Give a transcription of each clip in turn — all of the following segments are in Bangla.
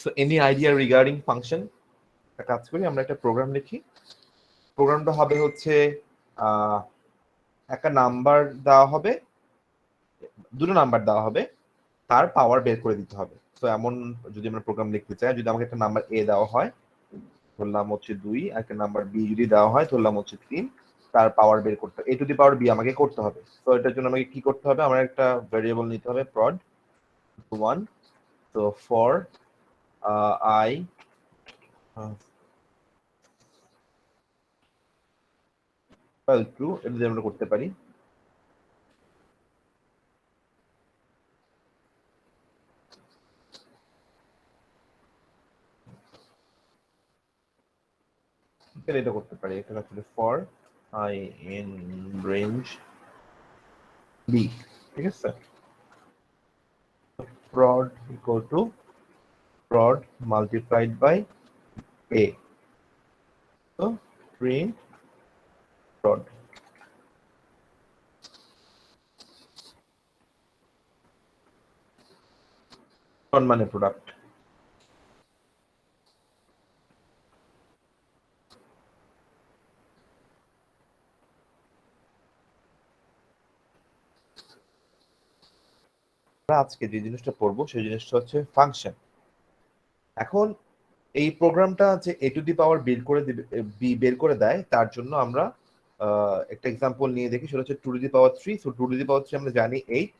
So any idea regarding function? একটা কাজ করি, আমরা একটা প্রোগ্রাম লিখি। প্রোগ্রামটা হবে হচ্ছে একটা নাম্বার দেওয়া হবে, দুটো নাম্বার দেওয়া হবে, তার পাওয়ার বের করে দিতে হবে। তো এমন যদি আমরা প্রোগ্রাম লিখতে চাই, যদি আমাকে একটা নাম্বার এ দেওয়া হয়, ধরলাম হচ্ছে 2, আর একটা নাম্বার বি যদি দেওয়া হয়, ধরলাম হচ্ছে 3, তার পাওয়ার বের করতে হবে, a two the power b আমাকে করতে হবে। তো এটার জন্য আমাকে কি করতে হবে, আমার একটা ভেরিয়েবল নিতে হবে prod 1। তো ফর i ট্রু, এটা দিয়ে আমরা করতে পারি। এটা করতে পারি, এটা হচ্ছে for i in range b, ঠিক আছে। prod equal to prod multiplied by a, so print prod। prod মানে প্রোডাক্ট। আজকে যে জিনিসটা পড়বো সেই জিনিসটা হচ্ছে ফাংশন। এখন এই প্রোগ্রামটা যে a টু দি পাওয়ার বের করে দেয়, তার জন্য আমরা একটা এক্সাম্পল নিয়ে দেখি, সেটা হচ্ছে 2 to the power 3। So 2 to the power 3 আমরা জানি 8,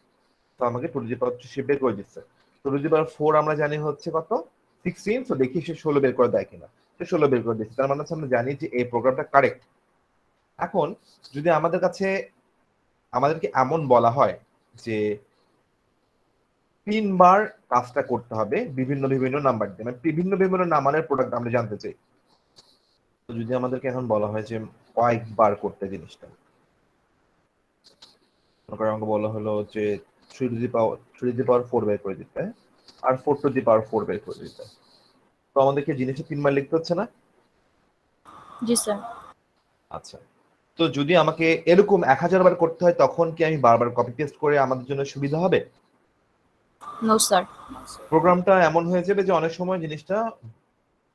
তো আমাকে 2 টু দি পাওয়ার 3 সে বের করে দিচ্ছে। 2 টু দি পাওয়ার 4 আমরা জানি হচ্ছে কত, 16। তো দেখি সে 16 বের করে দেয় কিনা। সে 16 বের করে দিচ্ছে, তার মানে হচ্ছে আমরা জানি যে এই প্রোগ্রামটা কারেক্ট। এখন যদি আমাদেরকে এমন বলা হয় যে 3 বার কাজটা করতে হবে বিভিন্ন বিভিন্ন নাম্বার দিয়ে, মানে বিভিন্ন বিভিন্ন নাম্বারের প্রোডাক্ট আমরা জানতে চাই। তো যদি আমাদেরকে এখন বলা হয় যে কয়েকবার করতে জিনিসটা, আমাকে বলা হলো যে 3 টু দি পাওয়ার 4 বের করে দিতে, আর 4 টু দি পাওয়ার 4 বের করে দিতে। তো আমাদেরকে জিনিসটা 3 বার লিখতে হচ্ছে না? জি স্যার। আচ্ছা, তো যদি আমাকে এরকম 1000 বার করতে হয়, তখন কি আমি বারবার কপি পেস্ট করে আমাদের জন্য সুবিধা হবে? No sir. প্রোগ্রামটা এমন হয়ে যাবে যে অনেক সময় জিনিসটা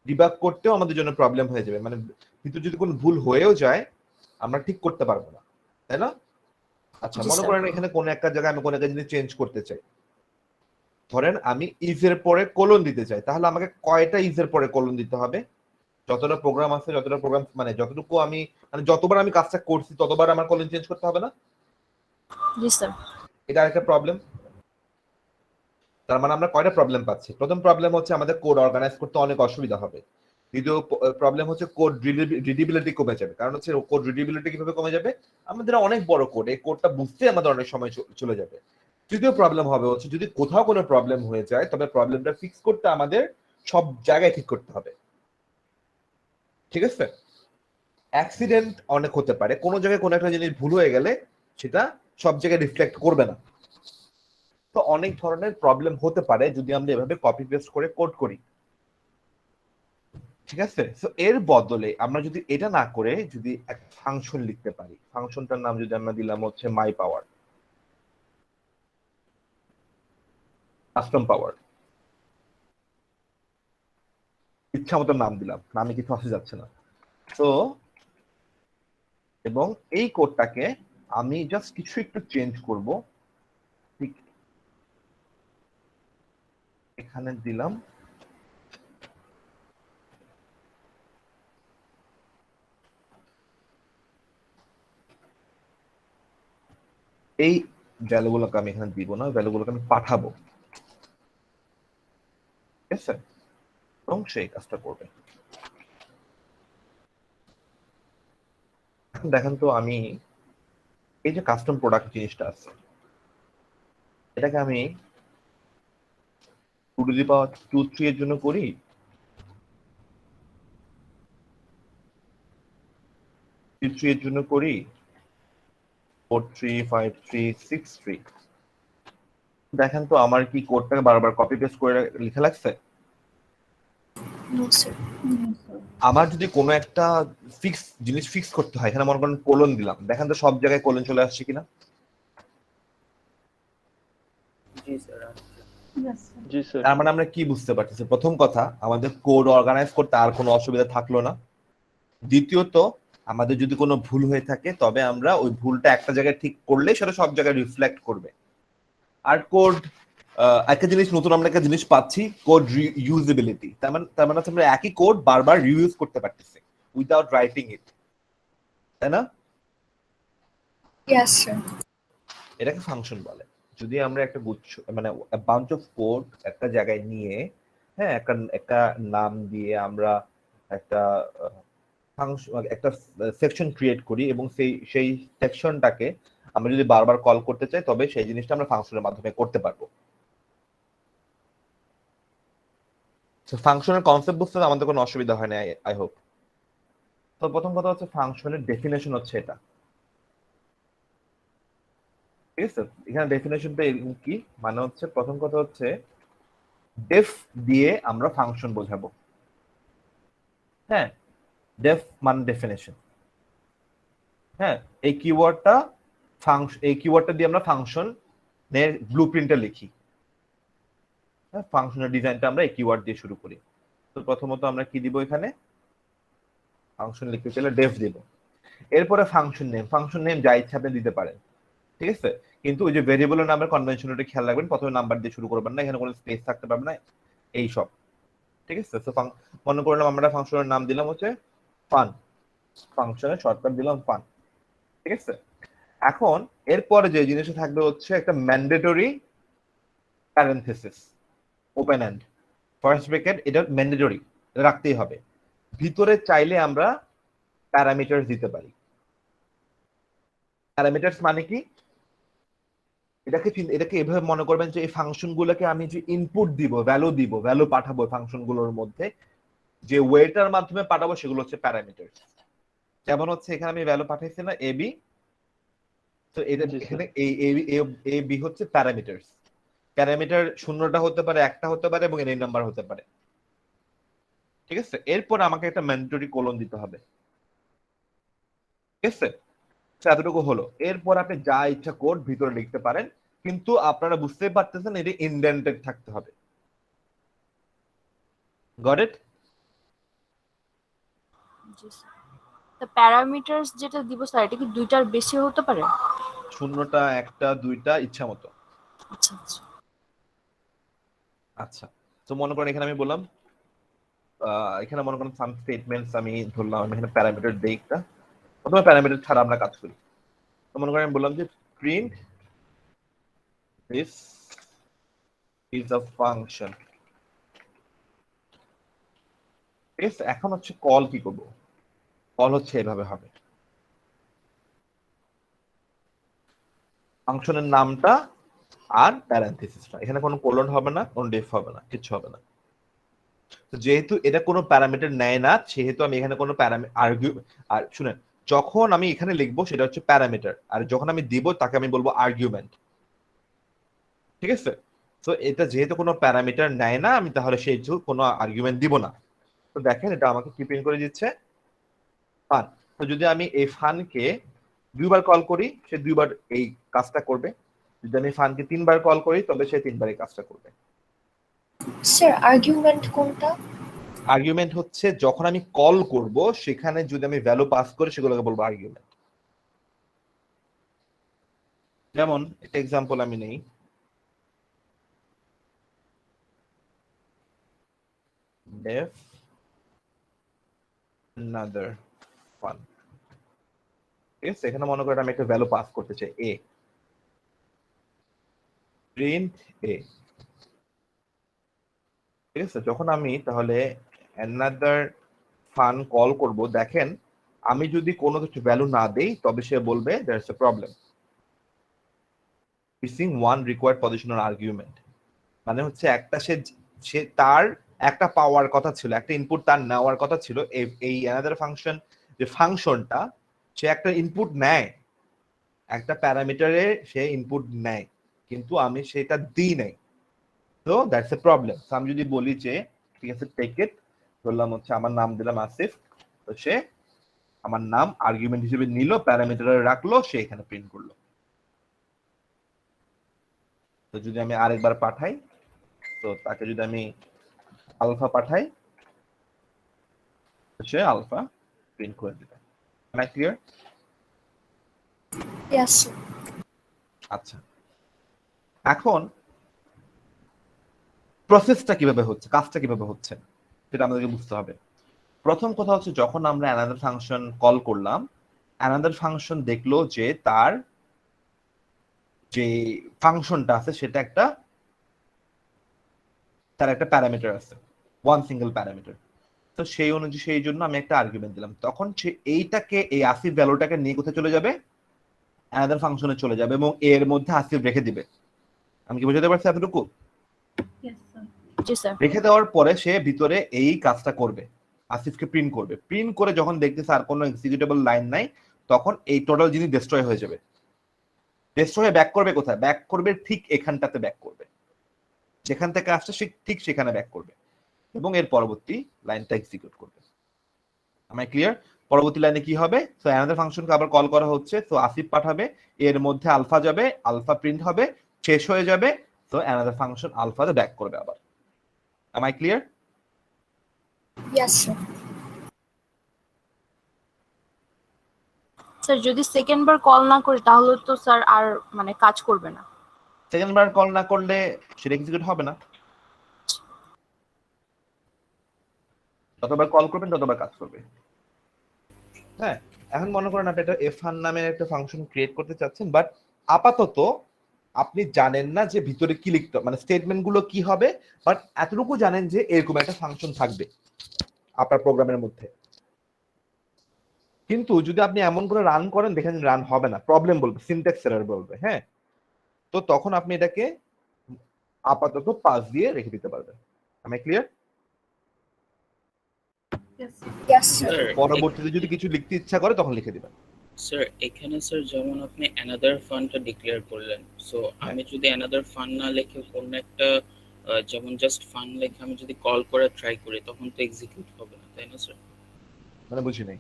ডিবাগ করতেও আমাদের জন্য প্রবলেম হয়ে যাবে, মানে ভিতরে যদি কোনো ভুল হয়েও যায় আমরা ঠিক করতে পারবো না, তাই না? আচ্ছা, জি মনে স্যার। করেন এখানে কোনো একটা জায়গায় আমি কোনো একটা জিনিস চেঞ্জ করতে চাই, ধরেন আমি ইজের পরে কোলন দিতে চাই, তাহলে আমাকে কয়টা ইজের পরে কোলন দিতে হবে? যতটা প্রোগ্রাম আছে, যতটা প্রোগ্রাম মানে যতটুকু আমি মানে যতবার আমি কাজটা করছি ততবার আমার কোলন চেঞ্জ করতে হবে না? জি স্যার। এটা আরেকটা প্রবলেম। তার মানে আমরা কয়টা প্রবলেম পাচ্ছি? প্রথম প্রবলেম হচ্ছে আমাদের কোড অর্গানাইজ করতে অনেক অসুবিধা হবে। দ্বিতীয় প্রবলেম হচ্ছে কোড রিডিবিলিটি কমে যাবে। কারণ হচ্ছে কোড রিডিবিলিটি কিভাবে কমে যাবে, আমাদের অনেক বড় কোড, এই কোডটা বুঝতে আমাদের অনেক সময় চলে যাবে। তৃতীয় প্রবলেম হবে হচ্ছে যদি কোথাও কোনো প্রবলেম হয়ে যায়, তবে প্রবলেমটা ফিক্স করতে আমাদের সব জায়গায় ঠিক করতে হবে, ঠিক আছে? অ্যাক্সিডেন্ট অনেক হতে পারে, কোনো জায়গায় কোনো একটা জিনিস ভুল হয়ে গেলে সেটা সব জায়গায় রিফ্লেক্ট করবে না। তো অনেক ধরনের প্রবলেম হতে পারে যদি আমরা এভাবে কপি পেস্ট করে কোড করি, ঠিক আছে? তো এর বদলে আমরা যদি এটা না করে যদি একটা ফাংশন লিখতে পারি, ফাংশনটার নাম যদি আমরা দিলাম হচ্ছে মাই পাওয়ার, কাস্টম পাওয়ার, ইচ্ছা মতো নাম দিলাম, নামে কিছু আসে যাচ্ছে না। তো এবং এই কোডটাকে আমি জাস্ট কিছু একটু চেঞ্জ করব, ঠিক এখানে দিলাম এই ভ্যালুগুলোকে, আমি এখানে দিব না, ভ্যালুগুলোকে আমি পাঠাবো, ঠিক আছে? এবং সেই কাজটা করবে। এখন দেখেন তো, আমি এই যে কাস্টম প্রোডাক্ট জিনিসটা আছে, এটাকে আমি 2 টু দি পাওয়ার 2 3 এর জন্য করি, 3 এর জন্য করি, 4 3 5 3 6 3। দেখেন তো আমার কি কোডটাকে বারবার কপি পেস্ট করে লিখে লাগছে? No sir. আমার যদি কোনো একটা জিনিস ফিক্স করতে হয়, এখানে মনে করেন কোলন দিলাম, দেখেন তো সব জায়গায় কোলন চলে আসছে কিনা? জি স্যার। জি স্যার। তার মানে আমরা কি বুঝতে পারতেছি? প্রথম কথা, আমাদের কোড অর্গানাইজ করতে আর কোনো অসুবিধা থাকলো না। দ্বিতীয়ত, আমাদের যদি কোনো ভুল হয়ে থাকে তবে আমরা ওই ভুলটা একটা জায়গায় ঠিক করলে সেটা সব জায়গায় রিফ্লেক্ট করবে। আর কোড, একটা জিনিস নতুন আমরা একটা জিনিস পাচ্ছি, কোড ইউজেবিলিটি। তার মানে হচ্ছে আমরা একই কোড বারবার রিইউজ করতে পারতেছি উইদাউট রাইটিং ইট, তাই না? Yes, sir. এটাকে ফাংশন বলে। যদি আমরা একটা গুচ্ছ মানে বাঞ্চ অফ কোড একটা জায়গায় নিয়ে, হ্যাঁ, একটা একটা নাম দিয়ে আমরা একটা ফাংশন, একটা সেকশন ক্রিয়েট করি এবং সেই সেকশনটাকে আমরা যদি বারবার কল করতে চাই তবে সেই জিনিসটা আমরা ফাংশনের মাধ্যমে করতে পারবো। ফাংশনের কনসেপ্ট বুঝতে আমাদের কোনো অসুবিধা হয় না, আই হোপ। তো প্রথম কথা হচ্ছে ফাংশনের ডেফিনেশন হচ্ছে এটা, ঠিক আছে? এখানে ডেফিনেশনটা এরকম কি মানে হচ্ছে, প্রথম কথা হচ্ছে ডেফ দিয়ে আমরা ফাংশন বোঝাবো। হ্যাঁ, ডেফ মানে ডেফিনেশন। হ্যাঁ, এই কিওয়ার্ডটা এই কিওয়ার্ডটা দিয়ে আমরা ফাংশন এর ব্লুপ্রিন্টটা লিখি। হ্যাঁ, ফাংশনের ডিজাইনটা আমরা এই কিওয়ার্ড দিয়ে শুরু করি। তো প্রথমত আমরা কি দিব, এখানে ফাংশন লিখতে চাইলে ডেফ দিব। এরপরে ফাংশন নেম যা ইচ্ছা আপনি দিতে পারেন, ঠিক আছে? কিন্তু ওই যে ভেরিয়েবলের নামের কনভেনশনটা খেয়াল রাখবেন, প্রথমে নাম্বার দিয়ে শুরু করবেন না, এখানে কোনো স্পেস থাকতে পারবে না, এই সব, ঠিক আছে? তো মনে করলাম আমরা ফাংশনের নাম দিলাম হচ্ছে ফান, ফাংশনের শর্টকাট দিলাম ফান, ঠিক আছে? এখন এরপরে যে জিনিসটা থাকবে হচ্ছে একটা mandatory parenthesis, open and, first bracket, এটা ম্যান্ডেটরি রাখতেই হবে। ভিতরে চাইলে আমরা প্যারামিটার দিতে পারি। প্যারামিটারস মানে কি? এটাকে এভাবে মনে করবেন যে এই ফাংশন গুলোকে আমি যে ইনপুট দিব, ভ্যালু পাঠাবো ফাংশন গুলোর মধ্যে, যে ওয়েটার মাধ্যমে পাঠাবো সেগুলো হচ্ছে প্যারামিটার। যেমন হচ্ছে এখানে আমি ভ্যালু পাঠাইছি না এবি, তো এটা জি স্যার। এখানে এ বি হচ্ছে প্যারামিটারস। প্যারামিটার শূন্যটা হতে পারে, একটা হতে পারে এবং এন নাম্বার হতে পারে, ঠিক আছে? এরপর আমাকে একটা ম্যান্ডেটরি কোলন দিতে হবে, ঠিক আছে? এতটুকু হলো। এরপর আপনি যা ইচ্ছা কোড ভিতরে লিখতে পারেন, কিন্তু আপনারা বুঝতে পারতেছেন এটা ইনডেন্টেড থাকতে হবে। Got it? G sir. The parameters যেটা দিব স্যার, এটা কি দুইটার বেশি হতে পারে? শূন্যটা, একটা, দুইটা, ইচ্ছা মতো। আচ্ছা আচ্ছা। আচ্ছা, তো মনে করেন এখানে আমি বললাম, এখানে মনে করেন সাম স্টেটমেন্টস আমি ধরলাম, আমি এখানে প্যারামিটার দেই একটা। প্রথমে প্যারামিটার ছাড়া আমরা কাজ করি। তো মনে করেন আমি বললাম যে print this is a function, ঠিক আছে? এখন হচ্ছে কল কি করব? কল হচ্ছে এভাবে হবে, ফাংশনের নামটা আর প্যারেনথেসিসটা, এখানে কোনো কোলন হবে না, কোনো ডেফ হবে না, কিছু হবে না। তো যেহেতু এটা কোনো প্যারামিটার নেয় না, সেহেতু আমি এখানে কোনো আর শুনেন, যখন আমি এখানে লিখবো সেটা হচ্ছে প্যারামিটার, আর যখন আমি দিব তাকে আমি বলবো আর্গুমেন্ট, ঠিক আছে? তো এটা যেহেতু কোনো প্যারামিটার নেয় না, আমি তাহলে সেই কোনো আর্গুমেন্ট দিব না। তো দেখেন এটা আমাকে কি প্রিন্ট করে দিচ্ছে, ফান। তো যদি আমি এই ফানকে দুইবার কল করি, সে দুইবার এই কাজটা করবে। যদি আমি ফানকে তিনবার কল করি তবে সে তিনবার এই কাজটা করবে। স্যার আর্গুমেন্ট কোনটা? আর্গুমেন্ট হচ্ছে যখন আমি কল করব সেখানে যদি আমি ভ্যালু পাস করি সেগুলোকে বলবো আর্গুমেন্ট। যেমন একটা এক্সাম্পল আমি নেই, def another fun, ঠিক আছে? এখানে মনে করেন আমি একটা ভ্যালু পাস করতে চাই a, প্রিন্ট a, ঠিক আছে? যখন আমি তাহলে another fun কল করব, দেখেন আমি যদি কোনো কিছু ভ্যালু না দেই তবে সে বলবে there's a problem, missing one required positional argument। মানে হচ্ছে একটা সে সে তার একটা পাওয়ার কথা ছিল, একটা ইনপুট তার নেওয়ার কথা ছিল। এই অ্যানাদার ফাংশন, যে ফাংশনটা, সে একটা ইনপুট নেয়, একটা প্যারামিটারে সে ইনপুট নেয়, কিন্তু আমি সেটা দিই নাই। তো দ্যাটস এ প্রবলেম। আমি যদি বলি যে ঠিক আছে টেক ইট, বললাম হচ্ছে আমার নাম দিলাম আসিফ, তো সে আমার নাম আর্গুমেন্ট হিসেবে নিল, প্যারামিটারে রাখলো, সে এখানে প্রিন্ট করলো। তো যদি আমি আরেকবার পাঠাই, তো তাকে যদি আমি আলফা পাঠাই, সে আলফা প্রিন্ট করে দিবে। Am I clear? Yes, sir. আচ্ছা, এখন প্রসেসটা কিভাবে হচ্ছে, কাজটা কিভাবে হচ্ছে সেটা আমাদেরকে বুঝতে হবে। প্রথম কথা হচ্ছে, যখন আমরা অ্যানাদার ফাংশন কল করলাম, অ্যানাদার ফাংশন দেখলো যে তার যে ফাংশনটা আছে সেটা তার একটা প্যারামিটার আছে, ওয়ান সিঙ্গেল প্যারামিটার। তো সেই অনুযায়ী সেই জন্য আমি একটা আর্গুমেন্ট দিলাম, তখন সে এইটাকে, এই আসিফ ভ্যালুটাকে নিয়ে কোথায় চলে যাবে, অ্যানাদার ফাংশনে চলে যাবে এবং এর মধ্যে আসিফ রেখে দিবে। আমি কি বুঝাতে পারছি এতটুকু? জি স্যার। রেখে দেওয়ার পরে সে ভিতরে এই কাজটা করবে, আসিফকে প্রিন্ট করবে। প্রিন্ট করে যখন দেখতেছে আর কোনো এক্সিকিউটেবল লাইন নাই, তখন এই টোটাল জিনিস ডিস্ট্রয় হয়ে যাবে। ডিস্ট্রয় হয়ে ব্যাক করবে কোথায়? ব্যাক করবে ঠিক এখানটাতে ব্যাক করবে, যেখান থেকে আসছে ঠিক সেখানে ব্যাক করবে এবং এর পরবর্তী লাইনটা এক্সিকিউট করবে। আমার ক্লিয়ার? পরবর্তী লাইনে কি হবে? সো অ্যানাদার ফাংশনকে আবার কল করা হচ্ছে, সো আসিফ পাঠাবে, এর মধ্যে আলফা যাবে, আলফা প্রিন্ট হবে, শেষ হয়ে যাবে, সো অ্যানাদার ফাংশন আলফাতে ব্যাক করবে আবার। Am I clear? Yes, sir. Sir যদি সেকেন্ড বার কল না করি তাহলে তো স্যার আর মানে কাজ করবে না। সেকেন্ড বার কল না করলে সেটা এক্সিকিউট হবে না। যতবার কল করবেন ততবার কাজ করবে। হ্যাঁ, এখন মনে করেন আপনি একটা f1 নামের একটা ফাংশন ক্রিয়েট করতে চাচ্ছেন, বাট আপাতত আপনি জানেন না যে ভিতরে কি লিখতে হবে, মানে স্টেটমেন্ট গুলো কি হবে, বাট এতটুকু জানেন যে এরকম একটা ফাংশন থাকবে আপনার প্রোগ্রামের মধ্যে। কিন্তু যদি আপনি এমন করে রান করেন, দেখেন রান হবে না, প্রবলেম বলবে, সিনট্যাক্স এরর বলবে। হ্যাঁ, তো তখন আপনি এটাকে আপাতত পাস দিয়ে রেখে দিতে পারবেন। আমি ক্লিয়ার? Yes, sir. স্যার পরবর্তীতে যদি কিছু লিখতে ইচ্ছা করে তখন লিখে দিবেন। স্যার এখানে স্যার যেমন আপনি অ্যানাদার ফান্ডটা ডিক্লেয়ার করলেন, সো আমি যদি অ্যানাদার ফান্ড না লিখে কোন একটা যেমন জাস্ট ফান্ড লিখে আমি যদি কল করে ট্রাই করি তখন তো এক্সিকিউট হবে না, তাই না স্যার? মানে বুঝি নাই।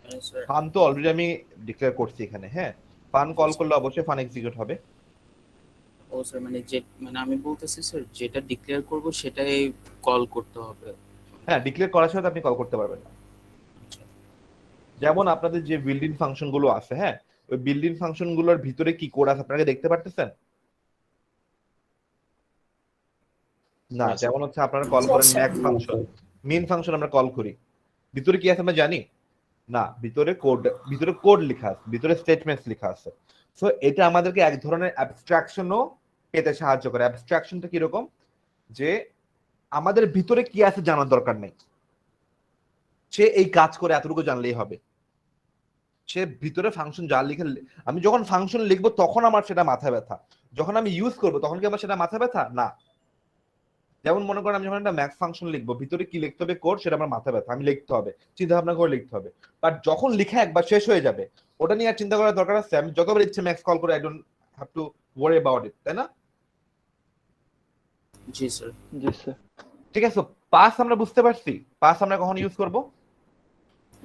মানে স্যার ফান তো অলরেডি আমি ডিক্লেয়ার করছি এখানে। হ্যাঁ, ফান কল করলে অবশ্যই ফান এক্সিকিউট হবে। ও স্যার মানে আমি বলতেছি স্যার যেটা ডিক্লেয়ার করব সেটাই কল করতে হবে। হ্যাঁ, ডিক্লেয়ার করার সাথে আপনি কল করতে পারবেন না। আচ্ছা যেমন আপনাদের যে বিল্ডিং ফাংশন গুলো আছে, হ্যাঁ, ওই বিল্ডিং ফাংশন গুলোর ভিতরে কি কোড আছে আপনারা দেখতে পারতেছেন? না, না, যেমন হচ্ছে আপনারা কল করেন ম্যাক্স ফাংশন, মেইন ফাংশন আমরা কল করি, ভিতরে কি আছে আমরা জানি না। ভিতরে কোড লেখা আছে, ভিতরে স্টেটমেন্টস লেখা আছে। সো এটা আমাদেরকে এক ধরনের অ্যাবস্ট্রাকশনও পেতে সাহায্য করে। অ্যাবস্ট্রাকশনটা কিরকম, যে আমাদের ভিতরে কি আছে জানার দরকার নেই, সে এই কাজ করে এতটুকু জানলেই হবে। সে ভিতরে ফাংশন যা লিখে, আমি যখন ফাংশন লিখবো তখন আমার সেটা মাথা ব্যথা, যখন আমি ইউজ করবো তখন কি আমার সেটা মাথা ব্যথা না। যেমন মনে করেন আমি যখন একটা ম্যাক্স ফাংশন লিখবো, ভিতরে কি লিখতে হবে কোড, সেটা আমার মাথা ব্যথা, আমি লিখতে হবে, চিন্তা ভাবনা করে লিখতে হবে। বাট যখন লিখে একবার শেষ হয়ে যাবে, ওটা নিয়ে আর চিন্তা করার দরকার আছে? আমি যতবার ইচ্ছে ম্যাক্স কল করে, I don't have to worry about it, তাই না? জি স্যার। ঠিক আছে, পাস আমরা বুঝতে পারছি, পাস আমরা কখন ইউজ করব?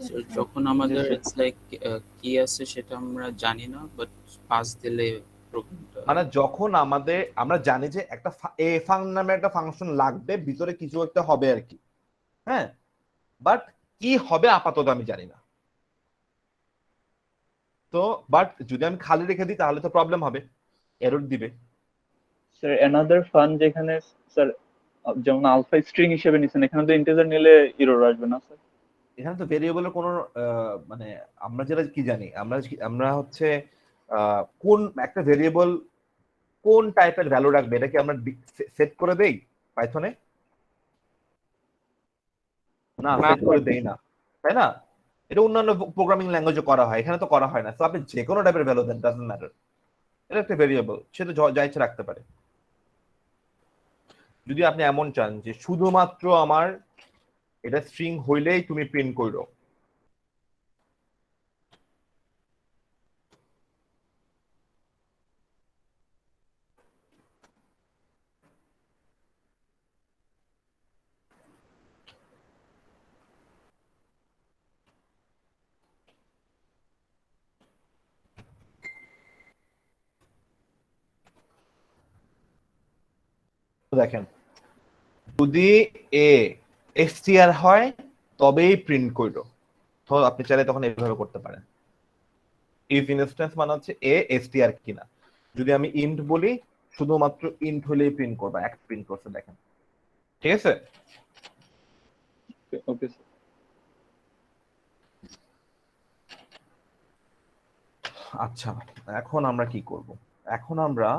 স্যার যখন আমাদের ইটস লাইক কি আছে সেটা আমরা জানি না, বাট পাস দিলে প্রবলেমটা মানে যখন আমরা জানি যে একটা এ ফাং নামে একটা ফাংশন লাগবে, ভিতরে কিছু একটা হবে আর কি। হ্যাঁ, বাট কি হবে আপাতত আমি জানি না। তো বাট যদি আমি খালি রেখে দিই তাহলে তো প্রবলেম হবে, এরর দিবে। স্যার অ্যানাদার ফান যেখানে স্যার যেমন আলফা স্ট্রিং হিসেবে নিছেন, এখানে তো ইন্টিজার নিলে এরর আসবে না স্যার? এখানে তো ভেরিয়েবলের কোনো মানে আমরা যেটা কি জানি, আমরা হচ্ছে কোন একটা ভেরিয়েবল কোন টাইপের ভ্যালু রাখবে এটা কি আমরা সেট করে দেই পাইথনে? না, সেট করে দেই না, তাই না? এটা অন্যান্য প্রোগ্রামিং ল্যাঙ্গুয়েজে করা হয়, এখানে তো করা হয় না। তো আপনি যে কোনো টাইপের ভ্যালু দেন, ডাজন্ট ম্যাটার, এটা একটা ভেরিয়েবল, সে তো যা ইচ্ছে রাখতে পারে। যদি আপনি এমন চান যে শুধুমাত্র আমার এটা স্ট্রিং হইলেই তুমি প্রিন্ট করো, দেখেন যদি এ str হয় তবেই প্রিন্ট করো। তো আপনি চাইলে তখন এইভাবে করতে পারেন। ইফ ইনস্ট্যান্স মানে হচ্ছে এ str কিনা। যদি আমি ইন্ট বলি শুধুমাত্র ইন্ট হলেই প্রিন্ট করবা, এক প্রিন্ট করছে দেখেন। ঠিক আছে? Okay sir. আচ্ছা, এখন আমরা কি করব? এখন আমরা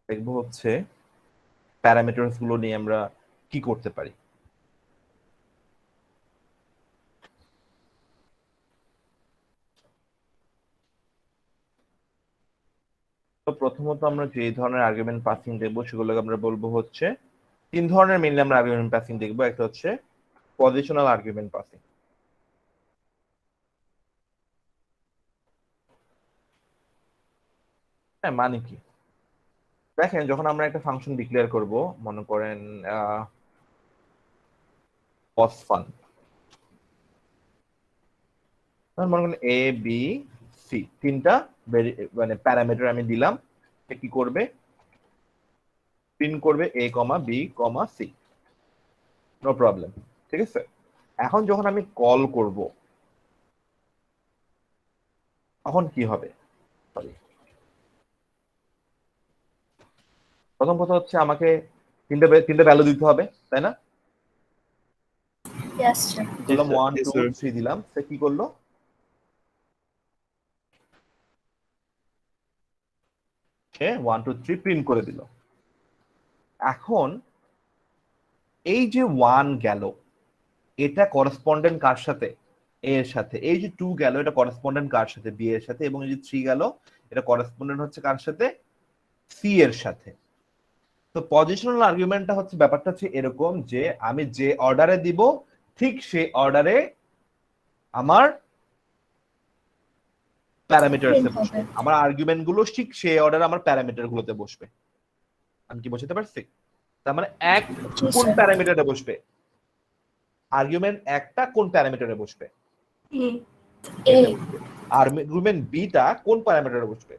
দেখবো হচ্ছে প্যারামিটারস গুলো নিয়ে আমরা কি করতে পারি। তো প্রথমত আমরা যে ধরনের আর্গুমেন্ট পাসিং দেখবো সেগুলোকে আমরা বলবো হচ্ছে, তিন ধরনের মেইনলি আমরা আর্গুমেন্ট পাসিং দেখবো। একটা হচ্ছে পজিশনাল আর্গুমেন্ট পাসিং। হ্যাঁ, মানে কি? দেখেন, যখন আমরা একটা ফাংশন ডিক্লেয়ার করব, মনে করেন পজ ফান, মনে করেন এ বি সি, তিনটা মানে প্যারামিটার আমি দিলাম। সে কি করবে? প্রিন্ট করবে এ কমা B comma C, no problem. ঠিক আছে? এখন যখন আমি কল করব তখন কি হবে? সরি, প্রথম কথা হচ্ছে আমাকে তিনটা ভ্যালু দিতে হবে, তাই না? Yes sir. দিলাম sir. 1 Yes, 2 sir. 3 দিলাম, সে কি করলো? সে 1 2 3 প্রিন্ট করে দিল। এখন এই যে 1 গেল, এটা করেসপন্ডেন্ট কার সাথে? এ এর সাথে। এই যে 2 গেল, এটা করেসপন্ডেন্ট কার সাথে? বি এর সাথে। এবং এই যে 3 গেল, এটা করেসপন্ডেন্ট হচ্ছে কার সাথে? সি এর সাথে। তো পজিশনাল আর্গুমেন্টটা হচ্ছে, ব্যাপারটা হচ্ছে এরকম যে আমি যে অর্ডারে দিব ঠিক সেই অর্ডারে আমার প্যারামিটারসে Print বসবে, হবে। আমার আর্গুমেন্ট গুলো ঠিক সেই অর্ডারে আমার প্যারামিটার গুলোতে বসবে। আমি কি বোঝাতে পারছি? তার মানে এক জি কোন স্যার। প্যারামিটারে বসবে? আর্গুমেন্ট একটা কোন প্যারামিটারে বসবে? এ এটা বসবে। আর্গুমেন্ট বিটা কোন প্যারামিটারে বসবে?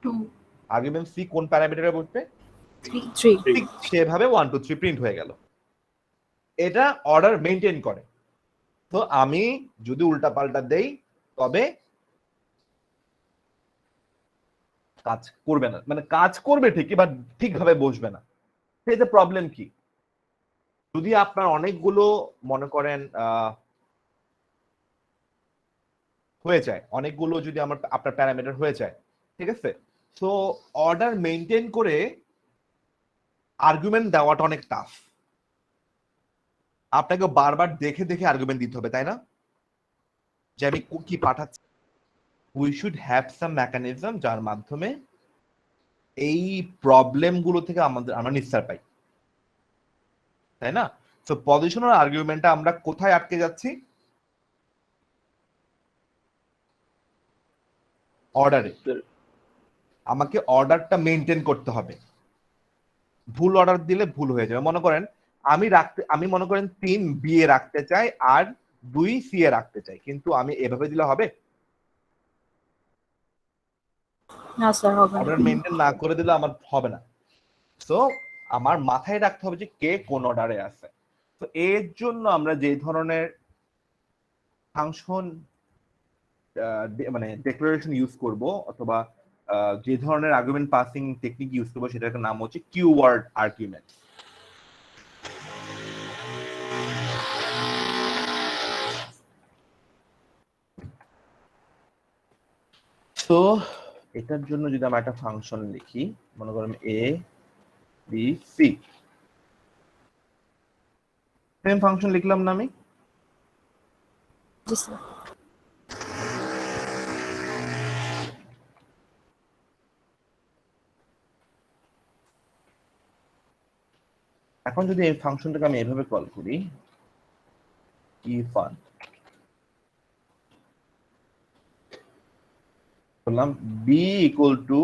2 আর্গুমেন্ট সি কোন প্যারামিটারে বসবে? 3 ঠিক সেভাবে 1 2 3 প্রিন্ট হয়ে গেল। এটা অর্ডার মেইনটেইন করে। তো আমি যদি উল্টাপাল্টা দেই তবে কাজ করবে না, মানে কাজ করবে ঠিকই, বাট ঠিকভাবে বসবে না। এতে প্রবলেম কি? যদি আপনার অনেকগুলো, মনে করেন হয়ে যায়, অনেকগুলো যদি আপনার প্যারামিটার হয়ে যায়, ঠিক আছে, তো অর্ডার মেইনটেইন করে আর্গুমেন্ট দেওয়াটা অনেক টাফ। আপনাকে বারবার দেখে দেখে আর্গুমেন্ট দিতে হবে, তাই না? যে আমি কি পাঠাচ্ছি। We should have some mechanism যার মাধ্যমে এই প্রবলেম গুলো থেকে আমরা নিস্তার পাই, তাই না? তো পজিশনাল আর্গুমেন্টটা আমরা কোথায় আটকে যাচ্ছি? অর্ডারে। Sir, আমাকে অর্ডারটা মেইনটেইন করতে হবে। ভুল অর্ডার দিলে ভুল হয়ে যাবে। মনে করেন আমি মনে করেন 3 বি এ রাখতে চাই আর 2 সি এ রাখতে চাই, কিন্তু আমি এভাবে দিলে হবে? না স্যার, হবে না। অর্ডার মেইনটেইন না করে দিলে আমার হবে না। তো আমার মাথায় রাখতে হবে যে কে কোন অর্ডারে আছে। তো এর জন্য আমরা যে ধরনের ফাংশন মানে ডেক্লারেশন ইউজ করব, অথবা যে ধরনের আর্গুমেন্ট পাসিং টেকনিক ইউজ করবো, সেটার নাম হচ্ছে কিওয়ার্ড আর্গুমেন্ট। তো এটার জন্য যদি আমরা একটা ফাংশন লিখি, মনে করেন A B C, same function লিখলাম না আমি? জি স্যার। এখন যদি এই ফাংশনটাকে আমি এভাবে কল করি, ইফান বললাম বি ইকুয়াল টু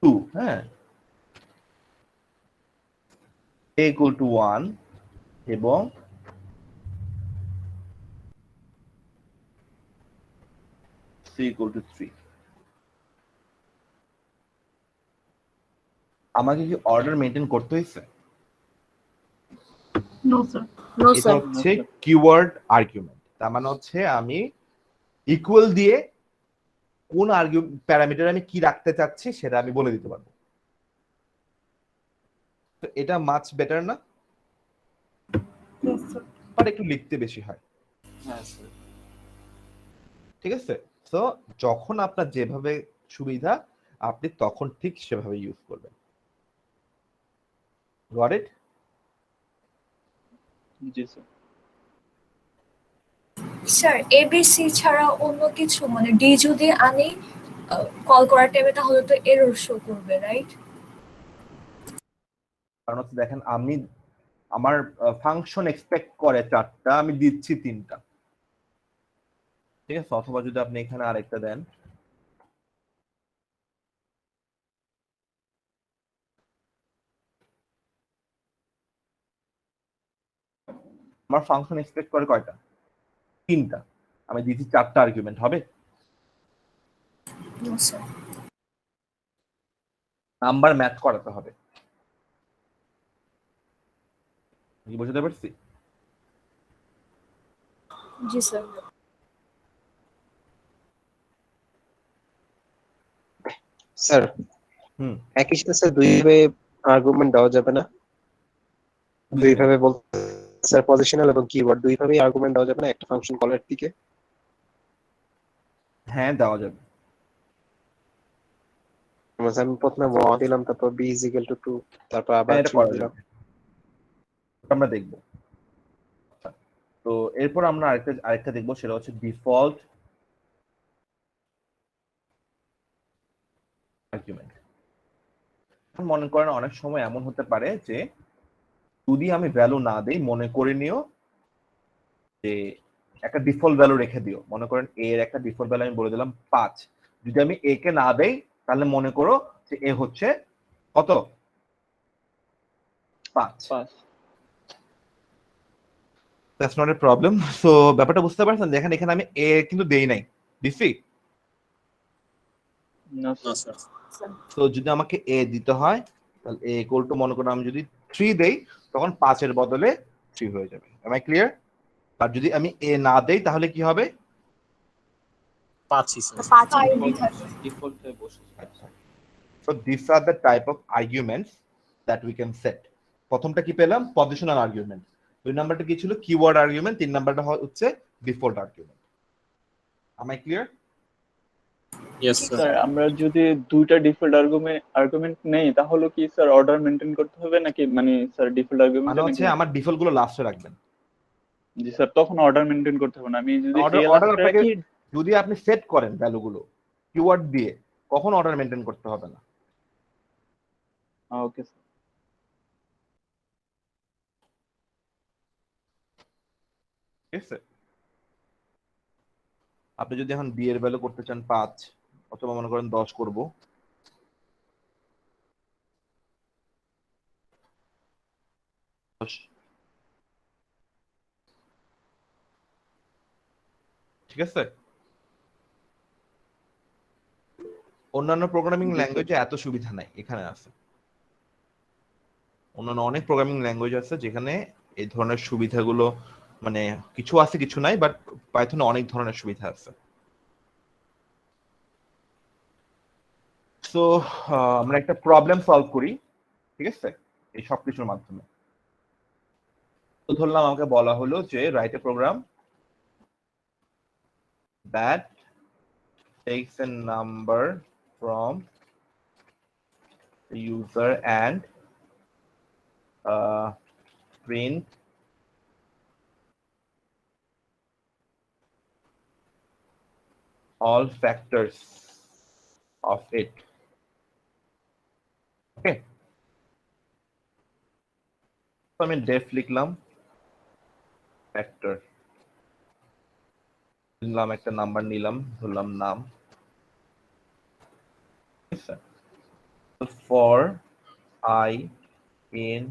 2, হ্যাঁ, a ইকুয়াল টু 1 এবং c ইকুয়াল টু 3। আমাকে কি অর্ডার মেনটেন করতে হয়েছে? নো এটা স্যার। হচ্ছে কিওয়ার্ড আর্গুমেন্ট। তার মানে হচ্ছে আমি ইকুয়াল দিয়ে কোন প্যারামিটার আমি কি রাখতে চাচ্ছি সেটা আমি বলে দিতে পারবো। তো এটা মাচ বেটার না, বাট একটু লিখতে বেশি হয়। হ্যাঁ স্যার। ঠিক আছে, তো যখন আপনার যেভাবে সুবিধা আপনি তখন ঠিক সেভাবে ইউজ করবেন। Got it? G sir. Sir ABC ছাড়া অন্য কিছু মানে ডি যদি আনি কল করার টাইমে তাহলে তো এরর শো করবে, রাইট? কারণ হচ্ছে দেখেন আমি আমার ফাংশন এক্সপেক্ট করে 4টা, আমি দিচ্ছি 3টা। ঠিক আছে, অথবা যদি আপনি এখানে আরেকটা দেন, আমার ফাংশন এক্সপেক্ট করে কয়টা? 3টা, আমি দিচ্ছি 4টা আর্গুমেন্ট, হবে? No sir. নাম্বার ম্যাচ করাতে হবে। কি বুঝতে পারছি? জি স্যার। স্যার হুম, একই সাথে স্যার দুইভাবে আর্গুমেন্ট দেওয়া যাবে না? দুইভাবে বলতে স্যার পজিশনাল এবং কিওয়ার্ড দুইভাবেই আর্গুমেন্ট দেওয়া যাবে না একটা ফাংশন কলের দিকে? হ্যাঁ দেওয়া যাবে। মানে আমি প্রথমে আচ্ছা, 1 দিলাম, তারপর b is equal to 2, তারপর আবার হ্যাঁ এটা 3 করা দিলাম। যাবে, আমরা দেখবো। আচ্ছা, তো এরপর আমরা আরেকটা দেখবো, সেটা হচ্ছে ডিফল্ট আর্গুমেন্ট। মনে করেন অনেক সময় এমন হতে পারে যে যদি আমি ভ্যালু না দেই, মনে করে নিও যে একটা ডিফল্ট ভ্যালু রেখে দিও। মনে করেন এ এর একটা ডিফল্ট ভ্যালু আমি বলে দিলাম 5। যদি আমি এ কে না দেই তাহলে মনে করো যে এ হচ্ছে কত? 5। 5। That's not a problem. So ব্যাপারটা বুঝতে পারছেন, দেখেন এখানে আমি এ কিন্তু দেই নাই, দিছি? না না স্যার। স্যার। তো যদি আমাকে এ দিতে হয় তাহলে এ ইকুয়াল টু, মনে করেন আমি যদি 3 দেই তখন 5 এর বদলে 3 হয়ে যাবে। M I clear? আর যদি আমি এ না দেই তাহলে কি হবে? 5ই স্যার। 5 থাকে। ডিফল্ট হয়ে বসে আচ্ছা, so these are the type of arguments that we can set. প্রথমটা কি পেলাম? Positional argument. 2 নাম্বারটা কি ছিল? Keyword argument. 3 নাম্বারটা হচ্ছে default argument. am I clear? Yes sir. Sir আমরা যদি দুইটা ডিফল্ট আর্গুমেন্ট নেই তাহলে কি স্যার অর্ডার মেনটেন করতে হবে নাকি, মানে স্যার ডিফল্ট আর্গুমেন্ট মানে হচ্ছে আমার ডিফল্ট গুলো লাস্টে রাখবেন। জি স্যার, তখন অর্ডার মেনটেন করতে হবে না, আমি যদি অর্ডার এ অর্ডার লাস্টে আপনাকে রাখি। যদি আপনি সেট করেন ভ্যালুগুলো কিওয়ার্ড দিয়ে, কখন অর্ডার মেনটেন করতে হবে না। Okay sir. ঠিক আছে, আপনি যদি এখন বি এর ভ্যালু করতে চান 5 অথবা মনে করেন 10 করব, ঠিক আছে? অন্যান্য প্রোগ্রামিং জি স্যার। ল্যাঙ্গুয়েজে এত সুবিধা নাই, এখানে আছে। অন্যান্য অনেক প্রোগ্রামিং ল্যাঙ্গুয়েজ আছে যেখানে এই ধরনের সুবিধাগুলো মানে কিছু আছে কিছু নাই, বাট পাইথনে অনেক ধরনের সুবিধা আছে। সো আমরা একটা প্রবলেম সলভ করি, ঠিক আছে, এই সব কিছুর মাধ্যমে। তো ধরলাম আমাকে বলা হলো যে write a program that takes a number from the user and print all factors of it. Okay, so আমি def লিখলাম, factor নিলাম, একটা নাম্বার নিলাম, ধরলাম নাম। For I in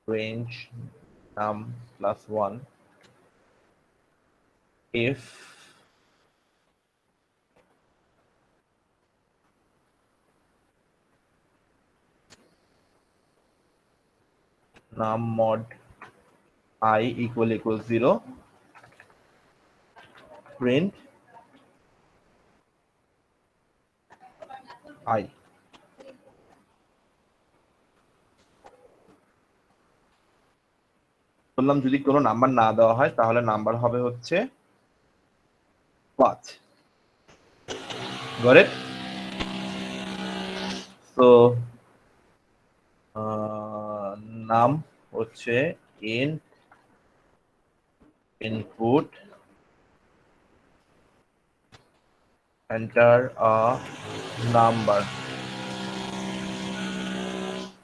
range num plus 1 if নাম mod I equal 0, print I। বললাম যদি কোনো নাম্বার না দেওয়া হয় তাহলে নাম্বার হবে হচ্ছে 5। Got it? So নাম হচ্ছে int input enter a number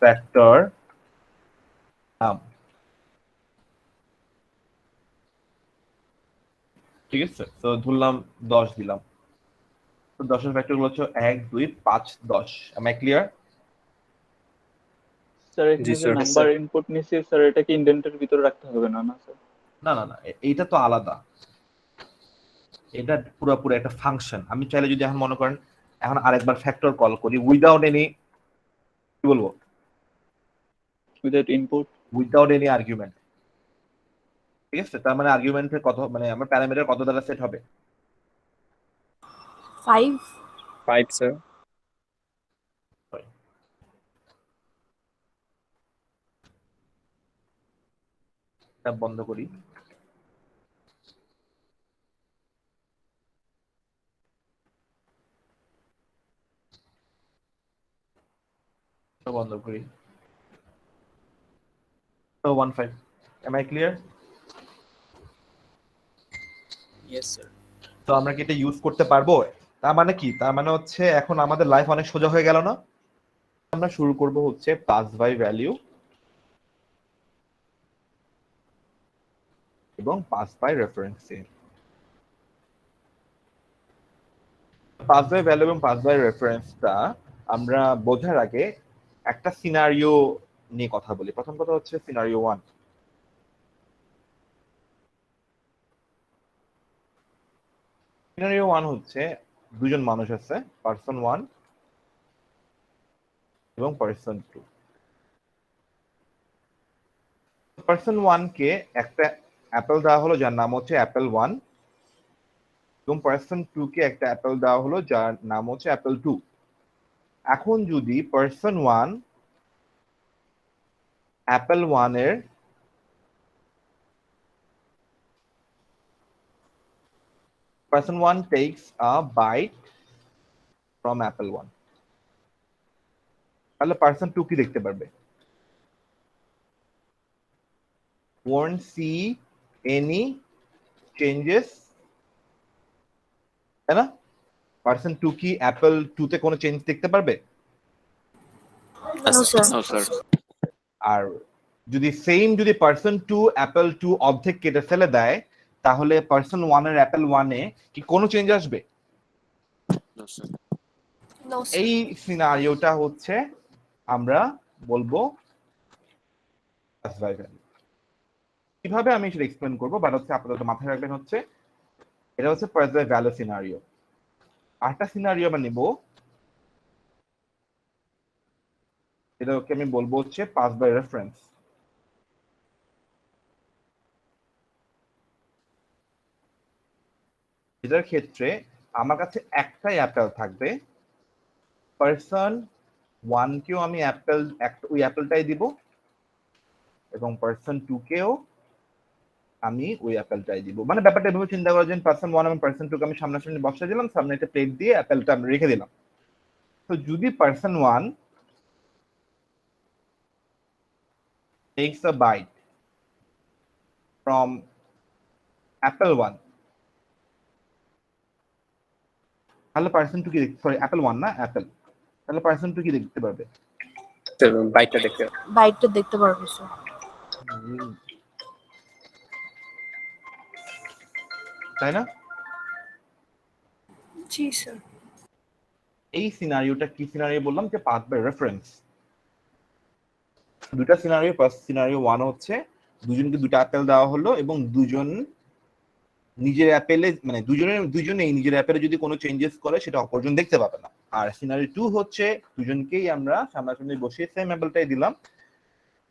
factor নাম। ঠিক আছে, তো ধরলাম 10 দিলাম, তো 10 এর ফ্যাক্টর গুলো হচ্ছে 1 2 5 10। am I clear? স্যার জি এখানে যে স্যার। নাম্বার ইনপুট নিছি স্যার এটা কি ইন্ডেন্টের ভিতরে রাখতে হবে না না স্যার? না না না, এইটা তো আলাদা, এটা পুরোপুরি একটা ফাংশন। আমি চাইলে যদি এখন মনে করেন এখন আরেকবার ফ্যাক্টর কল করি উইদাউট এনি, কি বলবো, without input. Without any argument, ঠিক আছে, তার মানে আর্গুমেন্টের কত, মানে আমার প্যারামিটার কত দ্বারা সেট হবে? 5। 5 স্যার। ট্যাব বন্ধ করি। বন্ধ করি। So 15, am I clear? Yes sir. তো আমরা কি এটা ইউজ করতে পারবো? তার মানে কি, তার মানে হচ্ছে এখন আমাদের লাইফ অনেক সোজা হয়ে গেল না? আমরা শুরু করব হচ্ছে পাস বাই ভ্যালিউ এবং পাস বাই রেফারেন্সে। পাস বাই ভ্যালু এবং পাস বাই রেফারেন্সটা আমরা বোঝার আগে একটা সিনারিও নিয়ে কথা বলি। প্রথম কথা হচ্ছে সিনারিও 1। সিনারিও 1 হচ্ছে দুজন মানুষ আছে, পারসন 1 এবং পারসন 2। পারসন 1 কে একটা অ্যাপেল দেওয়া হলো যার নাম হচ্ছে অ্যাপেল 1 এবং পারসন 2 কে একটা অ্যাপেল দেওয়া হলো যার নাম হচ্ছে অ্যাপেল 2। এখন যদি পারসন 1 অ্যাপেল 1 এর person 1 takes a bite from apple 1, তাহলে person 2 কি দেখতে পারবে? won't see any changes, তাই না? person 2 কি apple 2 তে কোনো চেঞ্জ দেখতে পারবে? No sir. No sir. আর যদি সেম যদি person 2 apple 2 অর্ধেক কেটে ফেলে দেয় তাহলে person 1 এর apple 1 এ কি কোনো চেঞ্জ আসবে? No sir. No sir. এই সিনারিওটা হচ্ছে আমরা বলবো pass by value। কিভাবে আমি সেটা এক্সপ্লেন করবো, বাট হচ্ছে আপাতত মাথায় রাখবেন হচ্ছে এটা হচ্ছে পাস বাই ভ্যালু সিনারিও। আরেকটা সিনারিও আমরা নিব, এটাকে আমি বলবো হচ্ছে পাস বাই রেফারেন্স। এটার ক্ষেত্রে আমার কাছে একটাই অ্যাপেল থাকবে, পারসন 1 কেও আমি অ্যাপেল ওই অ্যাপেলটাই দিব এবং পারসন 2 কেও আমি ওই অ্যাপেলটাই দিব। মানে ব্যাপারটা এভাবে চিন্তা করা যায়, পারসন 1 এবং পারসন 2 কে আমি সামনাসামনি বসিয়ে দিলাম, সামনে একটা প্লেট দিয়ে অ্যাপেলটা আমি রেখে দিলাম। তো যদি person 1 takes a bite from apple 1, তাহলে পারসন 2 কি দেখতে, সরি অ্যাপেল 1 না অ্যাপেল, তাহলে পারসন 2 কি দেখতে পারবে? বাইকটা দেখতে। বাইকটা দেখতে পারবো স্যার। তাই না? জি স্যার। এই সিনারিওটা কি সিনারিও বললাম, যে পাস বাই রেফারেন্স। দুটা সিনারিও, ফার্স্ট সিনারিও 1 হচ্ছে দুজনকে দুটো অ্যাপেল দেওয়া হলো এবং দুজন নিজের অ্যাপেলে, মানে দুজনেই নিজের অ্যাপেলে যদি কোনো চেঞ্জেস করে সেটা অপরজন দেখতে পাবে না। আর সিনারি 2 হচ্ছে দুজনকেই আমরা সামনাসামনি বসিয়ে সেম অ্যাপেলটাই দিলাম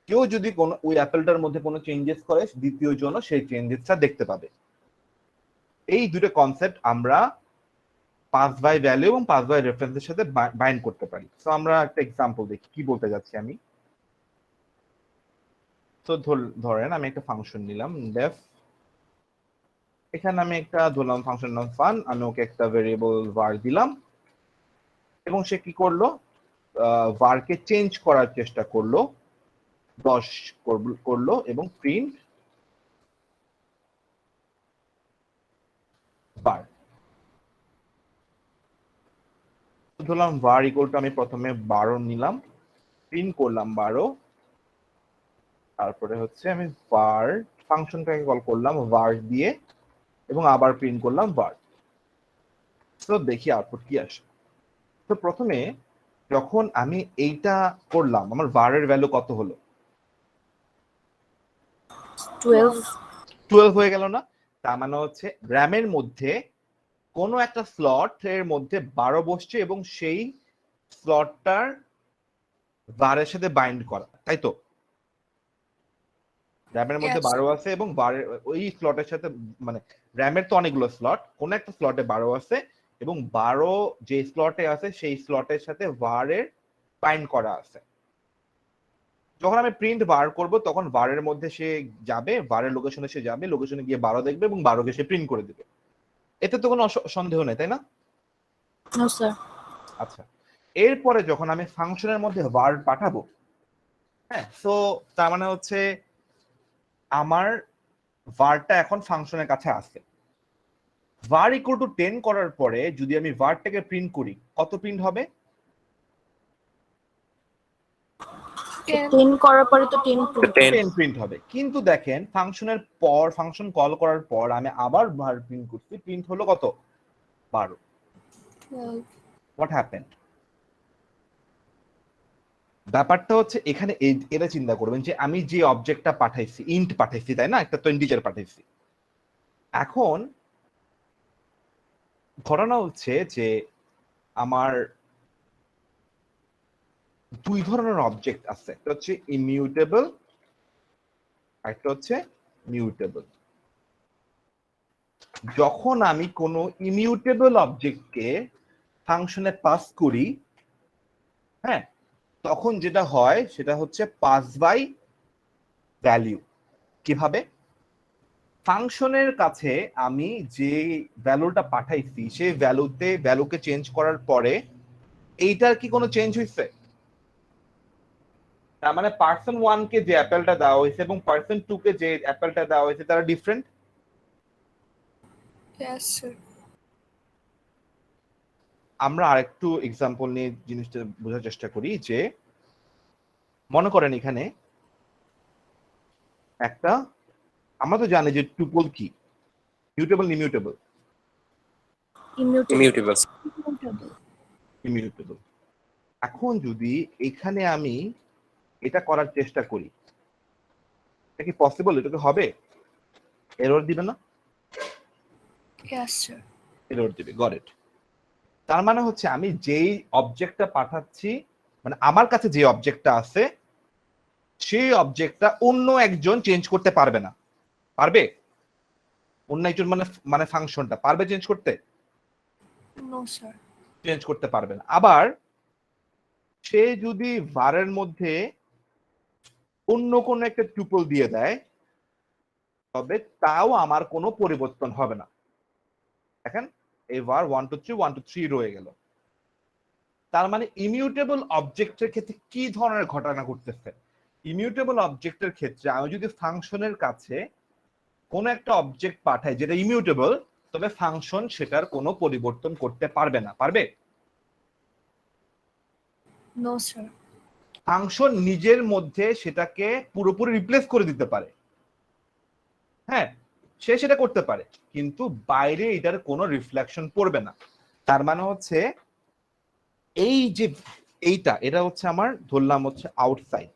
কেউ যদি কোনো ওই অ্যাপেলটার মধ্যে কোনো চেঞ্জেস করে, দ্বিতীয় জন সেই চেঞ্জেসটা দেখতে পাবে। এই দুটো কনসেপ্ট আমরা পাস বাই ভ্যালু এবং পাস বাই রেফারেন্সের সাথে বাইন্ড করতে পারি। তো আমরা একটা এক্সাম্পল দেখি কি বলতে যাচ্ছি আমি। তো ধরেন আমি একটা ফাংশন নিলাম ডেফ, এখানে আমি একটা ধরলাম ফাংশন নাম ফান, আমি ওকে একটা ভেরিয়েবল var দিলাম এবং সে কি করলো, var কে চেঞ্জ করার চেষ্টা করলো, 10 করলো এবং প্রিন্ট var। ধরলাম var ইকুয়াল টু আমি প্রথমে 12 নিলাম, প্রিন্ট করলাম 12, তারপরে হচ্ছে আমি var ফাংশনটাকে কল করলাম var দিয়ে এবং আবার প্রিন্ট করলাম var। তো দেখি আউটপুট কি আসে। তো প্রথমে যখন আমি এইটা করলাম আমার var এর ভ্যালু কত হলো, 12 হয়ে গেল না? তার মানে হচ্ছে র্যামের মধ্যে কোনো একটা স্লট এর মধ্যে 12 বসছে এবং সেই স্লটটার var এর সাথে বাইন্ড করা, তাই তো? র্যামের মধ্যে Yes. 12 আছে এবং ওই স্লটের সাথে, মানে র্যামের তো অনেকগুলো স্লট, কোন একটা স্লটে 12 আছে এবং 12 যে স্লটে আছে সেই স্লটের সাথে var এর বাইন্ড করা আছে। যখন আমি প্রিন্ট var করব তখন var এর মধ্যে সে যাবে, var এর লোকেশনে সে যাবে, লোকেশনে গিয়ে 12 দেখবে এবং 12 কে সে প্রিন্ট করে দেবে। এতে তো কোনো সন্দেহ নেই, তাই না? No sir. আচ্ছা, এরপরে যখন আমি ফাংশনের মধ্যে var পাঠাবো, হ্যাঁ, সো তার মানে হচ্ছে আমার varটা এখন ফাংশনের কাছে আসে। var ইকুয়াল টু 10 করার পরে যদি আমি varটাকে প্রিন্ট করি, কত প্রিন্ট হবে? 10 করার পরে তো 10 10 প্রিন্ট হবে। কিন্তু দেখেন ফাংশনের পর, ফাংশন কল করার পর আমি আবার var প্রিন্ট করছি, প্রিন্ট হলো কত? 12। What happened? ব্যাপারটা হচ্ছে এখানে এটা চিন্তা করবেন যে আমি যে অবজেক্টটা পাঠাইছি, ইন্ট পাঠাইছি, তাই না? একটা তো ইন্টিজার পাঠাইছি। এখন ঘটনা হচ্ছে যে আমার দুই ধরনের অবজেক্ট আছে, একটা হচ্ছে ইমিউটেবল আর একটা হচ্ছে মিউটেবল। যখন আমি কোনো ইমিউটেবল অবজেক্টকে ফাংশনে পাস করি, হ্যাঁ, তখন যেটা হয় সেটা হচ্ছে পাস বাই ভ্যালু। কিভাবে? ফাংশনের কাছে আমি যে ভ্যালুটা পাঠাইছি সেই ভ্যালুকে চেঞ্জ করার পরে এইটার কি কোনো চেঞ্জ হয়েছে? তার মানে পার্সন 1 কে যে অ্যাপেলটা দেওয়া হয়েছে এবং পার্সন 2 কে যে অ্যাপেলটা দেওয়া হয়েছে তারা ডিফারেন্ট। Yes, sir. আমরা আরেকটু এক্সাম্পল নিয়ে জিনিসটা বোঝার চেষ্টা করি যে মনে করেন এখানে একটা, আমরা তো জানি যে টুপল কি, মিউটেবল ইমিউটেবল। ইমিউটেবল। ইমিউটেবল। এখন যদি এখানে আমি এটা করার চেষ্টা করি, এটা কি পসিবল? এটা কি হবে? এরর দিবে না? Yes, sir. এরর দিবে। Got it. তার মানে হচ্ছে আমি যেই অবজেক্টটা পাঠাচ্ছি, মানে আমার কাছে যে অবজেক্টটা আছে সেই অবজেক্টটা অন্য একজন চেঞ্জ করতে পারবে না। পারবে? অন্য একজন মানে ফাংশনটা পারবে চেঞ্জ করতে? No, sir. চেঞ্জ করতে পারবে না। আবার সে যদি var এর মধ্যে অন্য কোনো একটা টুপল দিয়ে দেয় তবে তাও আমার কোনো পরিবর্তন হবে না। দেখেন এই var 1 2 3 1 2 3 রয়ে গেল। তার মানে ইমিউটেবল অবজেক্টের ক্ষেত্রে কি ধরনের ঘটনা ঘটতেছে? ইমিউটেবল অবজেক্টের ক্ষেত্রে আমি যদি ফাংশনের কাছে কোন একটা অবজেক্ট পাঠাই যেটা ইমিউটেবল, তবে ফাংশন সেটার কোনো পরিবর্তন করতে পারবে না। পারবে? No, sir. ফাংশন নিজের মধ্যে সেটাকে পুরোপুরি রিপ্লেস করে দিতে পারে, হ্যাঁ, সে সেটা করতে পারে, কিন্তু বাইরে এটার কোনো রিফ্লেকশন পড়বে না। তার মানে হচ্ছে এই যে এটা হচ্ছে আমার ধরলাম হচ্ছে আউটসাইড,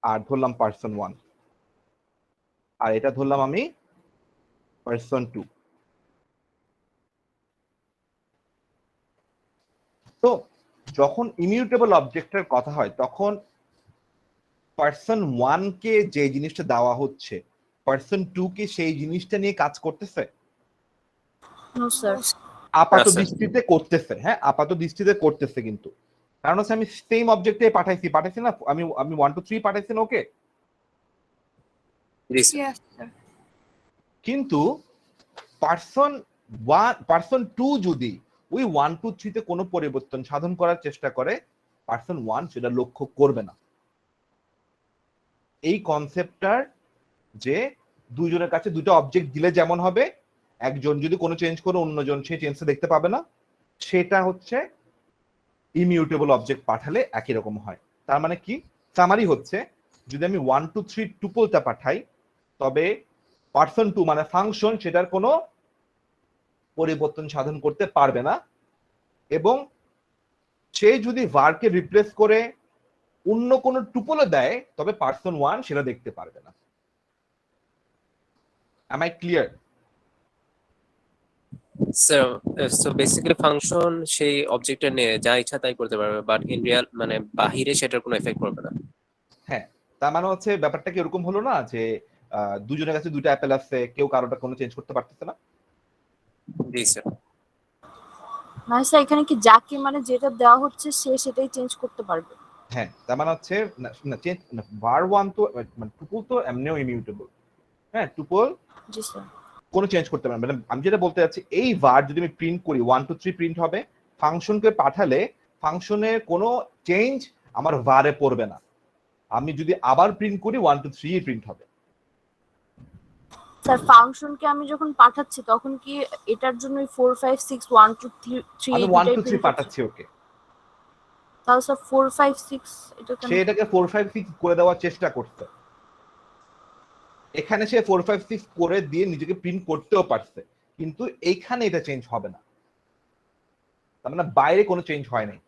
আর ধরলাম পার্সন 1, আর এটা ধরলাম আমি পার্সন 2। তো যখন ইমিউটেবল অবজেক্টের কথা হয় তখন পার্সন 1 কে যে জিনিসটা দেওয়া হচ্ছে পার্সন 2 কি সেই জিনিসটা নিয়ে কাজ করতেছে? No sir. আপাত না, স্যার। দৃষ্টিতে করতেছে, হ্যাঁ আপাত দৃষ্টিতে করতেছে, কিন্তু কারণ হচ্ছে আমি সেম অবজেক্টে পাঠাইছি না, আমি 1 2 3 পাঠাইছি না ওকে, জি স্যার। Yes, sir. কিন্তু পার্সন 2 যদি ওই 1 2 3 তে কোনো পরিবর্তন সাধন করার চেষ্টা করে, পার্সন 1 সেটা লক্ষ্য করবে না। এই কনসেপ্টটার যে দুজনের কাছে দুটো অবজেক্ট দিলে যেমন হবে, একজন যদি কোনো চেঞ্জ করে অন্যজন সেই চেঞ্জটা দেখতে পাবে না, সেটা হচ্ছে ইমিউটেবল অবজেক্ট পাঠালে একই রকম হয়। তার মানে কি, সামারি হচ্ছে যদি আমি 1 2 3 টুপলটা পাঠাই, তবে পার্সন 2 মানে ফাংশন সেটার কোনো পরিবর্তন সাধন করতে পারবে না, এবং সে যদি ভারকে রিপ্লেস করে অন্য কোনো টুপলে দেয় তবে পার্সন 1 সেটা দেখতে পারবে না। Am I clear? Sir, so basically function সেই অবজেক্টটা নিয়ে যা ইচ্ছা তাই করতে পারবে, বাট ইন রিয়াল মানে বাহিরে সেটার কোনো এফেক্ট পড়বে না। হ্যাঁ, তার মানে হচ্ছে ব্যাপারটা কি এরকম হলো না যে দুজনের কাছে দুইটা অ্যাপেল আছে, কেউ কারোটা কোনো চেঞ্জ করতে পারতেছে না। জি স্যার। মানে স্যার এখানে কি যাকে মানে যেটা দেওয়া হচ্ছে সে সেটাই চেঞ্জ করতে পারবে? হ্যাঁ, তার মানে হচ্ছে চেঞ্জ var 1 তো মানে টুপল তো এমনিও ইমিউটেবল, হ্যাঁ টুপল জি স্যার। কোনো চেঞ্জ করতে পারবে না। মানে আমি যেটা বলতে চাচ্ছি, এই var যদি আমি প্রিন্ট করি 1 2 3 প্রিন্ট হবে, ফাংশনকে পাঠালে ফাংশনের কোনো চেঞ্জ আমার ভারে পড়বে না। আমি যদি আবার প্রিন্ট করি 1 2 3 প্রিন্ট হবে। স্যার ফাংশনকে আমি যখন পাঠাচ্ছি তখন কি এটার জন্য 4 5 6 1 2 3 আমি এই 1 দুটাই 2 3 প্রিন্ট পাঠাচ্ছি ওকে, তাহলে স্যার 4 5 6 এটা কেন? সে এটাকে 4 5 6 করে দেওয়ার চেষ্টা করছে। এখানে সে 4 5 6 করে দিয়ে নিজেকে প্রিন্ট করতেও পারছে, কিন্তু এইখানে এটা চেঞ্জ হবে না। তার মানে বাইরে কোনো চেঞ্জ হয় নাই,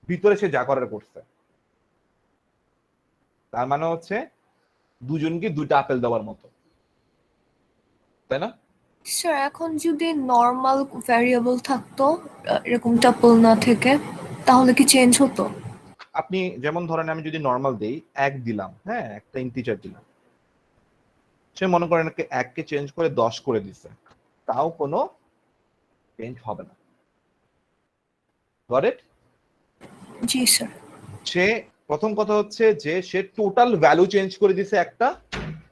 ভিতরে সে যা করার করছে। তার মানে হচ্ছে দুজনকে দুইটা আপেল দেওয়ার মতো, তাই না? স্যার এখন যদি নর্মাল ভ্যারিয়েবল থাকতো এরকম টাপল না থেকে, তাহলে কি চেঞ্জ হতো? আপনি যেমন ধরেন আমি যদি নর্মাল দেই 1 দিলাম, হ্যাঁ একটা ইন্টিজার দিলাম, সে মনে করেন 1 কে চেঞ্জ করে 10 করে দিছে, তাও কোনো চেঞ্জ হবে না। Got it? G sir. সে প্রথম কথা হচ্ছে যে সে টোটাল ভ্যালু চেঞ্জ করে দিছে একটা,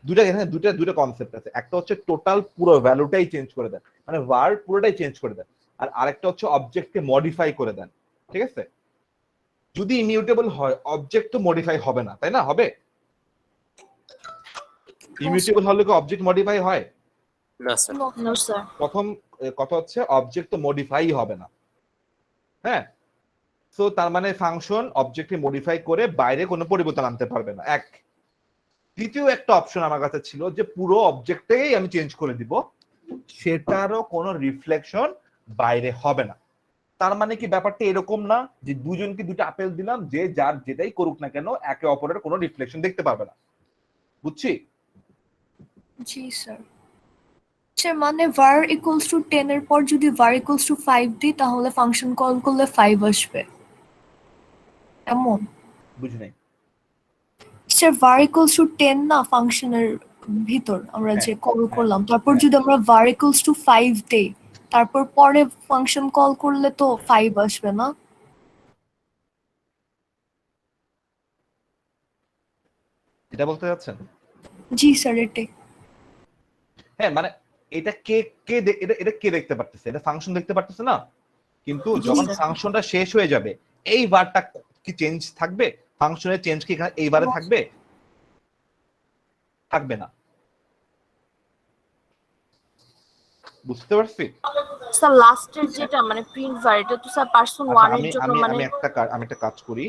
দুটা এখানে দুটা কনসেপ্ট আছে, একটা হচ্ছে টোটাল পুরো ভ্যালুটাই চেঞ্জ করে দেন, মানে var পুরোটাই চেঞ্জ করে দেন, আর আরেকটা হচ্ছে অবজেক্টকে মডিফাই করে দেন। ঠিক আছে, যদি ইমিউটেবল হয় অবজেক্ট তো মডিফাই হবে না, তাই না? হবে? ইমিউটেবল হলে কি অবজেক্ট মডিফাই হয়? না স্যার। No sir. প্রথম কথা হচ্ছে অবজেক্ট তো মডিফাই হবে না, হ্যাঁ। সো তার মানে ফাংশন অবজেক্টকে মডিফাই করে বাইরে কোনো পরিবর্তন আনতে পারবে না, এক। দ্বিতীয় একটা অপশন আমার কাছে ছিল যে পুরো অবজেক্টটাই আমি চেঞ্জ করে দিব, সেটারও কোনো রিফ্লেকশন বাইরে হবে না। তার মানে কি ব্যাপারটা এরকম না যে দুজনকে দুটো আপেল দিলাম, যে যার যেটাই করুক না কেন একে অপরের কোনো রিফ্লেকশন দেখতে পাবে না, বুঝছি? জি স্যার। স্যার মানে var ইকুয়ালস টু 10 এর পর যদি var ইকুয়ালস টু 5 দিই তাহলে ফাংশন কল করলে 5 আসবে, এমন? বুঝি নাই। স্যার var ইকুয়ালস টু 10 না ফাংশনের ভিতর আমরা যে কল হ্যাঁ, করলাম, তারপর হ্যাঁ। যদি আমরা var ইকুয়ালস টু 5 দেই, তারপর পরে ফাংশন কল করলে তো 5 আসবে না? এটা বলতে যাচ্ছেন? জি স্যার এটাই। হ্যাঁ, মানে এটা কে কে এটা এটা কে দেখতে পারতেছে? এটা ফাংশন দেখতে পারতেছে না, কিন্তু জি, যখন স্যার। ফাংশনটা শেষ হয়ে যাবে এই বারটা কি চেঞ্জ থাকবে? ফাংশনের চেঞ্জ কি এখানে এই বারে থাকবে? থাকবে না। বুঝতে পারছি? স্যার লাস্টের যেটা মানে প্রিন্ট var এটা তো স্যার পারসন আচ্ছা, 1 এর আমি জন্য আমি মানে আমি একটা কাজ করি।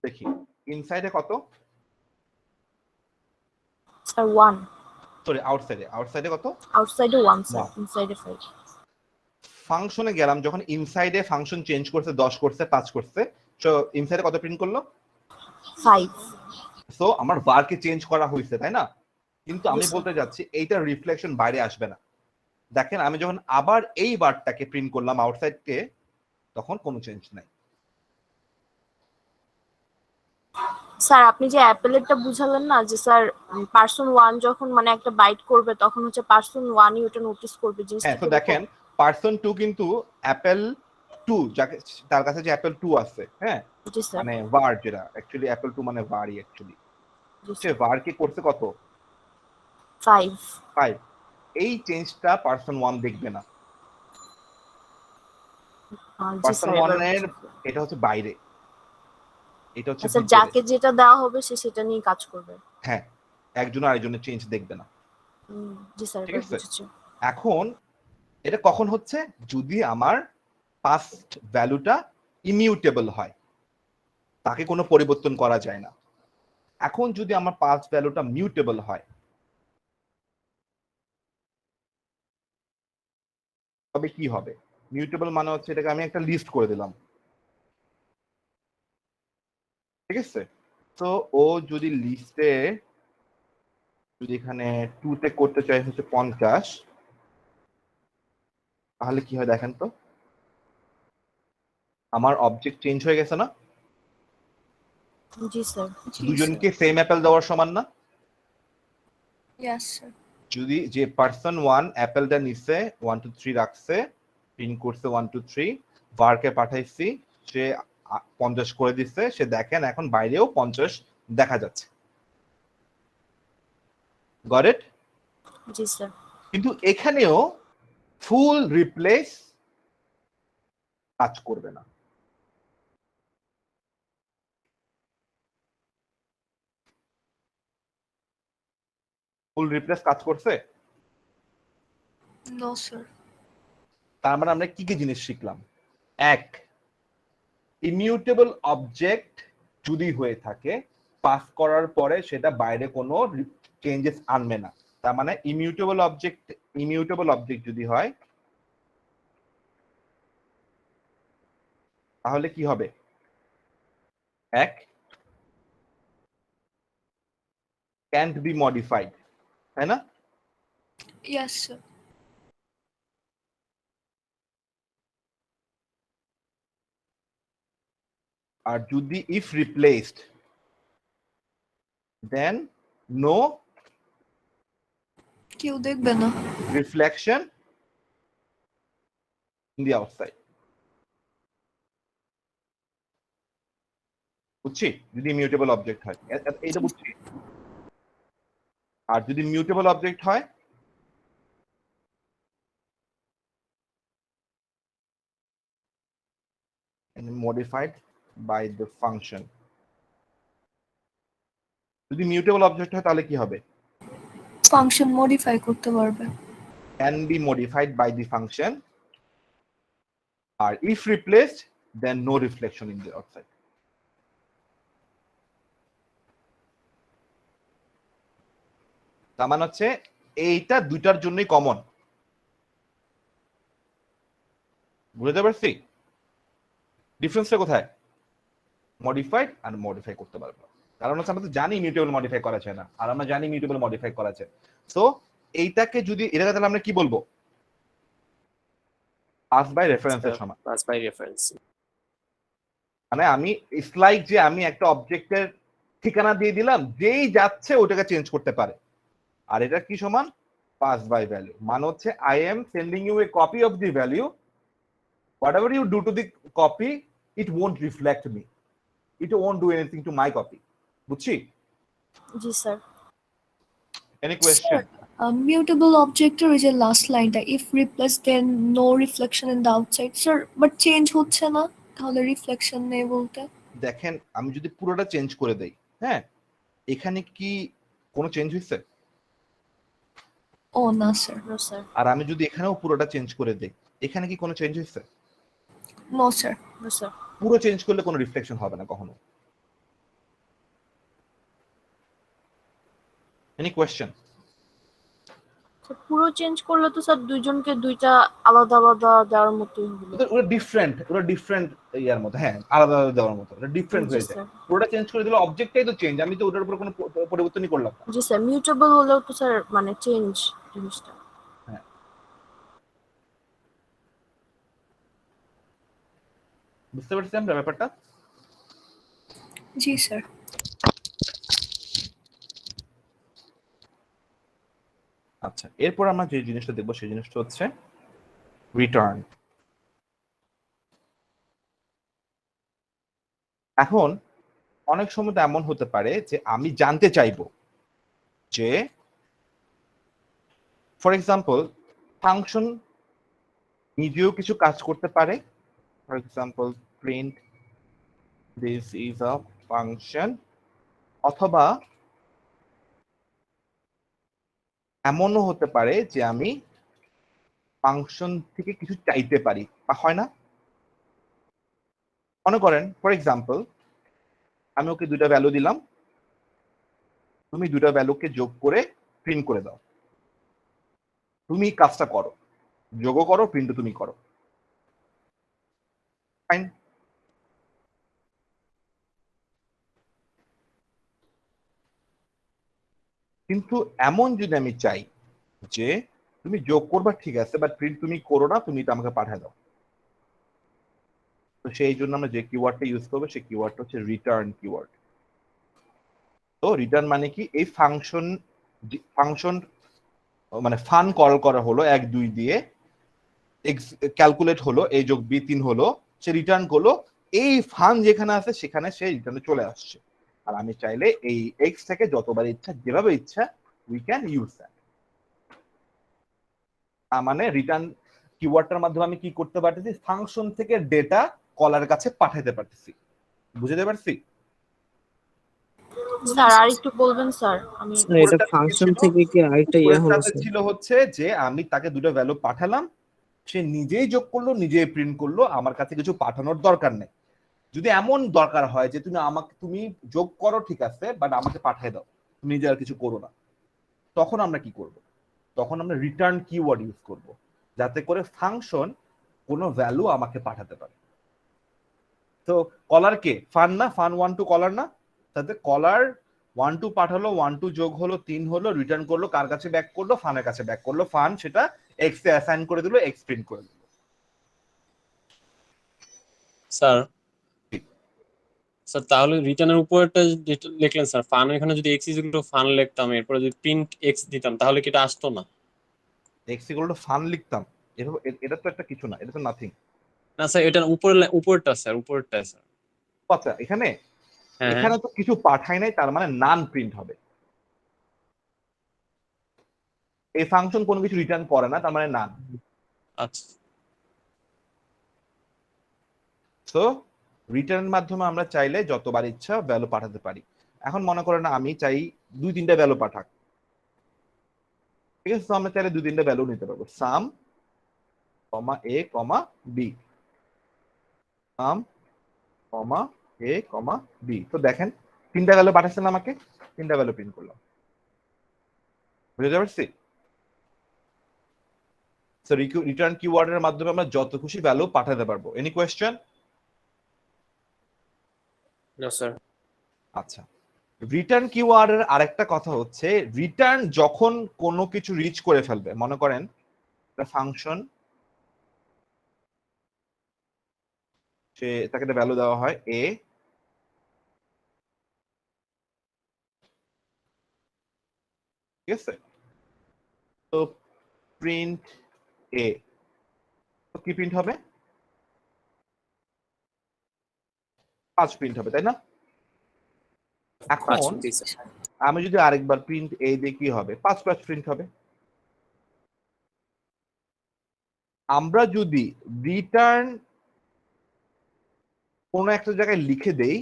দেখি ইনসাইডে কত? স্যার 1, সরি আউটসাইডে কত? আউটসাইডে 1 স্যার, 1। ইনসাইডে 5। ফাংশনে গেলাম, যখন ইনসাইডে ফাংশন চেঞ্জ করছে 10 করছে 5 করছে, সো ইনসাইডে কত প্রিন্ট করলো? 5। সো আমার varকে চেঞ্জ করা হয়েছে, তাই না? কিন্তু আমি Yes, sir. বলতে যাচ্ছি এইটার রিফ্লেকশন বাইরে আসবে না। দেখেন আমি যখন আবার এই বারটাকে প্রিন্ট করলাম আউটসাইডকে, তখন কোনো চেঞ্জ নাই। স্যার আপনি যে অ্যাপেলেরটা বুঝালেন না যে স্যার পারসন 1 যখন মানে একটা বাইট করবে তখন হচ্ছে পারসন 1ই ওটা নোটিস করবে জিনিসটা। হ্যাঁ, তো দেখেন পারসন 2 কিন্তু অ্যাপেল 2 যাকে তার কাছে যে অ্যাপেল 2 আছে, হ্যাঁ জি স্যার, মানে var, যেটা অ্যাকচুয়ালি অ্যাপেল 2 মানে varই অ্যাকচুয়ালি, জি সে স্যার, var কে করছে কত? 5। 5। এই চেঞ্জটা পারসন 1 দেখবে না। জি পারসন স্যার, 1 এর এটা হচ্ছে বাইরে, এটা হচ্ছে আচ্ছা ভিতরে। যাকে যেটা দেওয়া হবে সে সেটা নিয়ে কাজ করবে। হ্যাঁ, একজন আরেকজনের চেঞ্জ দেখবে না। জি স্যার, ঠিক এবার আছে। বুঝেছি। এখন এটা কখন হচ্ছে? যদি আমার পাস্ট ভ্যালুটা ইমিউটেবল হয়, তাকে কোনো পরিবর্তন করা যায় না। এখন যদি আমার পাস্ট ভ্যালুটা মিউটেবল হয়, তবে কি হবে? মিউটেবল মানে হচ্ছে এটাকে আমি একটা লিস্ট করে দিলাম, ঠিক আছে। তো ও যদি লিস্টে যদি এখানে 2 তে করতে চাই হচ্ছে 50, তাহলে কি হয় দেখেন তো, আমার অবজেক্ট চেঞ্জ হয়ে গেছে না? জি স্যার, দুজনকে সেম অ্যাপেল দেওয়ার সমান না? Yes sir. যদি যে পারসন 1 অ্যাপেলটা নিছে 1 2 3 রাখছে, প্রিন্ট করছে 1 2 3, ভারকে পাঠাইছি, সে 50 করে দিচ্ছে, সে দেখেন এখন বাইরেও 50 দেখা যাচ্ছে। Got it? জি স্যার, কিন্তু এখানেও ফুল রিপ্লেস কাজ করবে না। ফুল রিপ্লেস কাজ করছে? No sir. তার মানে আমরা কি কি জিনিস শিখলাম? এক, ইমিউটেবল অবজেক্ট যদি হয়ে থাকে, পাস করার পরে সেটা বাইরে কোনো চেঞ্জেস আনবে না। তার মানে ইমিউটেবল অবজেক্ট যদি হয়, তাহলে কি হবে? এক, ক্যান্ট বি মডিফাইড, তাই না? Yes sir. আর যদি ইফ রিপ্লেসড, দেন নো কেউ দেখবে না। Reflection in the outside. বুঝছি? যদি মিউটেবল অবজেক্ট হয়, এইটা বুঝছি। আর যদি মিউটেবল অবজেক্ট হয়, modified by the function. যদি মিউটেবল অবজেক্ট হয় তাহলে কি হবে? ফাংশন মডিফাই করতে পারবে। Can be modified by the function, R if replaced then no reflection in the outside. তার মানে হচ্ছে এইটা দুইটার জন্যই কমন। বুঝতে পারছি ডিফারেন্সটা কোথায়? মডিফাইড আর মডিফাই করতে পারবো, কারণ হচ্ছে আমরা তো জানি মিউটেবল মডিফাই করা যায় না, আর আমরা জানি মিউটেবল মডিফাই করা যায়। সো এইটাকে যদি এটাকে তাহলে আমরা কি বলবো? পাস বাই রেফারেন্সের সমান। Pass by reference. মানে আমি ইটস লাইক যে আমি একটা অবজেক্টের ঠিকানা দিয়ে দিলাম, যেই যাচ্ছে ওটাকে চেঞ্জ করতে পারে। আর এটা কি সমান? Pass by value. মানে হচ্ছে I am sending you a copy of the value, whatever you do to the copy, it won't reflect me, it won't do anything to my copy. বুঝছি? জি স্যার। Any question? মিউটেবল অবজেক্টের ওই যে লাস্ট লাইনটা, if replace then no reflection in the outside, sir but change হচ্ছে না, তাহলে রিফ্লেকশন নেই বলতে? দেখেন আমি যদি পুরোটা চেঞ্জ করে দেই, হ্যাঁ, এখানে কি কোনো চেঞ্জ হয়েছে? ও না স্যার। নো স্যার, আর আমি যদি এখানেও পুরোটা চেঞ্জ করে দেই, এখানে কি কোনো চেঞ্জ হয়েছে? No sir. No sir. পুরো চেঞ্জ করলে কোনো রিফ্লেকশন হবে না কখনো। Any question? পুরো চেঞ্জ করলে তো স্যার দুইজনকে দুইটা আলাদা আলাদা দেওয়ার মতোই হলো। ওরা ডিফারেন্ট ইয়ার মতো, হ্যাঁ আলাদা আলাদা দেওয়ার মতো, ওটা ডিফারেন্ট জি হয়ে যায়। স্যার। পুরোটা চেঞ্জ করে দিলে অবজেক্টটাই তো চেঞ্জ, আমি তো ওটার উপর কোনো পরিবর্তনই করলাম না। জি স্যার, মিউটেবল হলেও তো স্যার মানে চেঞ্জ জিনিসটা। হ্যাঁ, বুঝতে পারছি আমরা ব্যাপারটা। জি স্যার। আচ্ছা, এরপর আমরা যে জিনিসটা দেখবো সেই জিনিসটা হচ্ছে রিটার্ন। এখন অনেক সময় তো এমন হতে পারে যে আমি জানতে চাইবো যে ফর এক্সাম্পল ফাংশন নিজেও কিছু কাজ করতে পারে। For example print this is a function, অথবা এমনও হতে পারে যে আমি ফাংশন থেকে কিছু চাইতে পারি, বা হয় না? মনে করেন ফর এক্সাম্পল আমি ওকে দুইটা ভ্যালু দিলাম, তুমি দুইটা ভ্যালুকে যোগ করে প্রিন্ট করে দাও। তুমি কাজটা করো, যোগও করো, প্রিন্টও তুমি করো, ফাইন। কিন্তু এমন যদি আমি চাই যে তুমি যোগ করবা ঠিক আছে, বাট প্রিন্ট তুমি করো না, তুমি এটা আমাকে পাঠিয়ে দাও, তো সেই জন্য আমরা যে কিওয়ার্ডটা ইউজ করবো সেই কিওয়ার্ডটা হচ্ছে রিটার্ন কিওয়ার্ড। তো রিটার্ন মানে কি, এই ফাংশন মানে ফান কল করা হলো 1 2 দিয়ে, ক্যালকুলেট হলো a যোগ b 3 হলো, সে রিটার্ন করলো, এই ফান যেখানে আছে সেখানে সে রিটার্নে চলে আসছে। আর আমি চাইলে এই এক্স থেকে যতবার ইচ্ছা যেভাবে ইচ্ছা উই ক্যান ইউজ দ্যাট। মানে রিটার্ন কিওয়ার্ডটার মাধ্যমে আমি কি করতে পারতেছি, ফাংশন থেকে ডেটা কলার কাছে পাঠাতে পারতেছি। বুঝতে পারছি? স্যার আর একটু বলবেন স্যার, আমি স্যার এটা ফাংশন থেকে কি আরেকটা ইয়ে হলো স্যার? ছিল হচ্ছে যে আমি তাকে দুটো ভ্যালু পাঠালাম, সে নিজেই যোগ করলো, নিজেই প্রিন্ট করলো, আমার কাছে কিছু পাঠানোর দরকার নেই। যদি এমন দরকার হয় যে তুমি যোগ করো ঠিক আছে, বাট আমাকে পাঠিয়ে দাও, তুমি নিজে আর কিছু করো না, তখন আমরা কি করব? তখন আমরা রিটার্ন কিওয়ার্ড ইউজ করব, যাতে করে ফাংশন কোনো ভ্যালু আমাকে পাঠাতে পারে। তো কলার কে ফান না, ফান 1 2 কলার না, তাতে কলার 1 2 পাঠালো, 1 2 যোগ হলো 3 হলো, রিটার্ন করলো, কার কাছে ব্যাক করলো, ফানের কাছে ব্যাক করলো, ফান সেটা এক্স এ অ্যাসাইন করে দিল, এক্স প্রিন্ট করে দিল। স্যার স্যার তাহলে রিটার্নের উপরটা যেটা লিখলেন স্যার, ফান, এখানে যদি x is equal to fun লিখতাম, এরপরে যদি প্রিন্ট এক্স দিতাম, তাহলে কি এটা আসতো না? এক্স ইকুয়াল টু ফান লিখতাম, এটা তো একটা কিছু না, এটা তো নাথিং। না স্যার, এটার উপরটা স্যার, উপরটা স্যার। আচ্ছা, এখানে হ্যাঁ এখানে তো কিছু পাঠাই নাই, তার মানে নান প্রিন্ট হবে। এই ফাংশন কোনো কিছু রিটার্ন করে না, তার মানে নান। আচ্ছা সো রিটার্নের মাধ্যমে আমরা চাইলে যতবার ইচ্ছা ভ্যালু পাঠাতে পারি। এখন মনে করেন আমি চাই 2 3টা ভ্যালু পাঠাক, ঠিক আছে? তো আমরা চাইলে 2 3টা ভ্যালু নিতে পারবো, সাম কমা এ কমা বি, সাম কমা এ কমা বি। তো দেখেন 3টা ভ্যালু পাঠাচ্ছেন আমাকে, 3টা ভ্যালু প্রিন্ট করলাম। বুঝতে পারছি? সো রিটার্ন কিওয়ার্ডের মাধ্যমে আমরা যত খুশি ভ্যালু পাঠাতে পারবো। Any question? No sir. আচ্ছা, রিটার্ন কিওয়ার্ডের আরেকটা কথা হচ্ছে, রিটার্ন যখন কোনো কিছু রিচ করে ফেলবে, মনে করেন একটা ফাংশন, সে তাকে একটা ভ্যালু দেওয়া হয় এ, ঠিক আছে? তো প্রিন্ট এ, তো কি প্রিন্ট হবে? 5 প্রিন্ট হবে, তাই না? এখন আমি যদি আরেকবার প্রিন্ট এ দিয়ে কি হবে, 5 5 প্রিন্ট হবে। আমরা যদি রিটার্ন কোনো একটা জায়গায় লিখে দেই,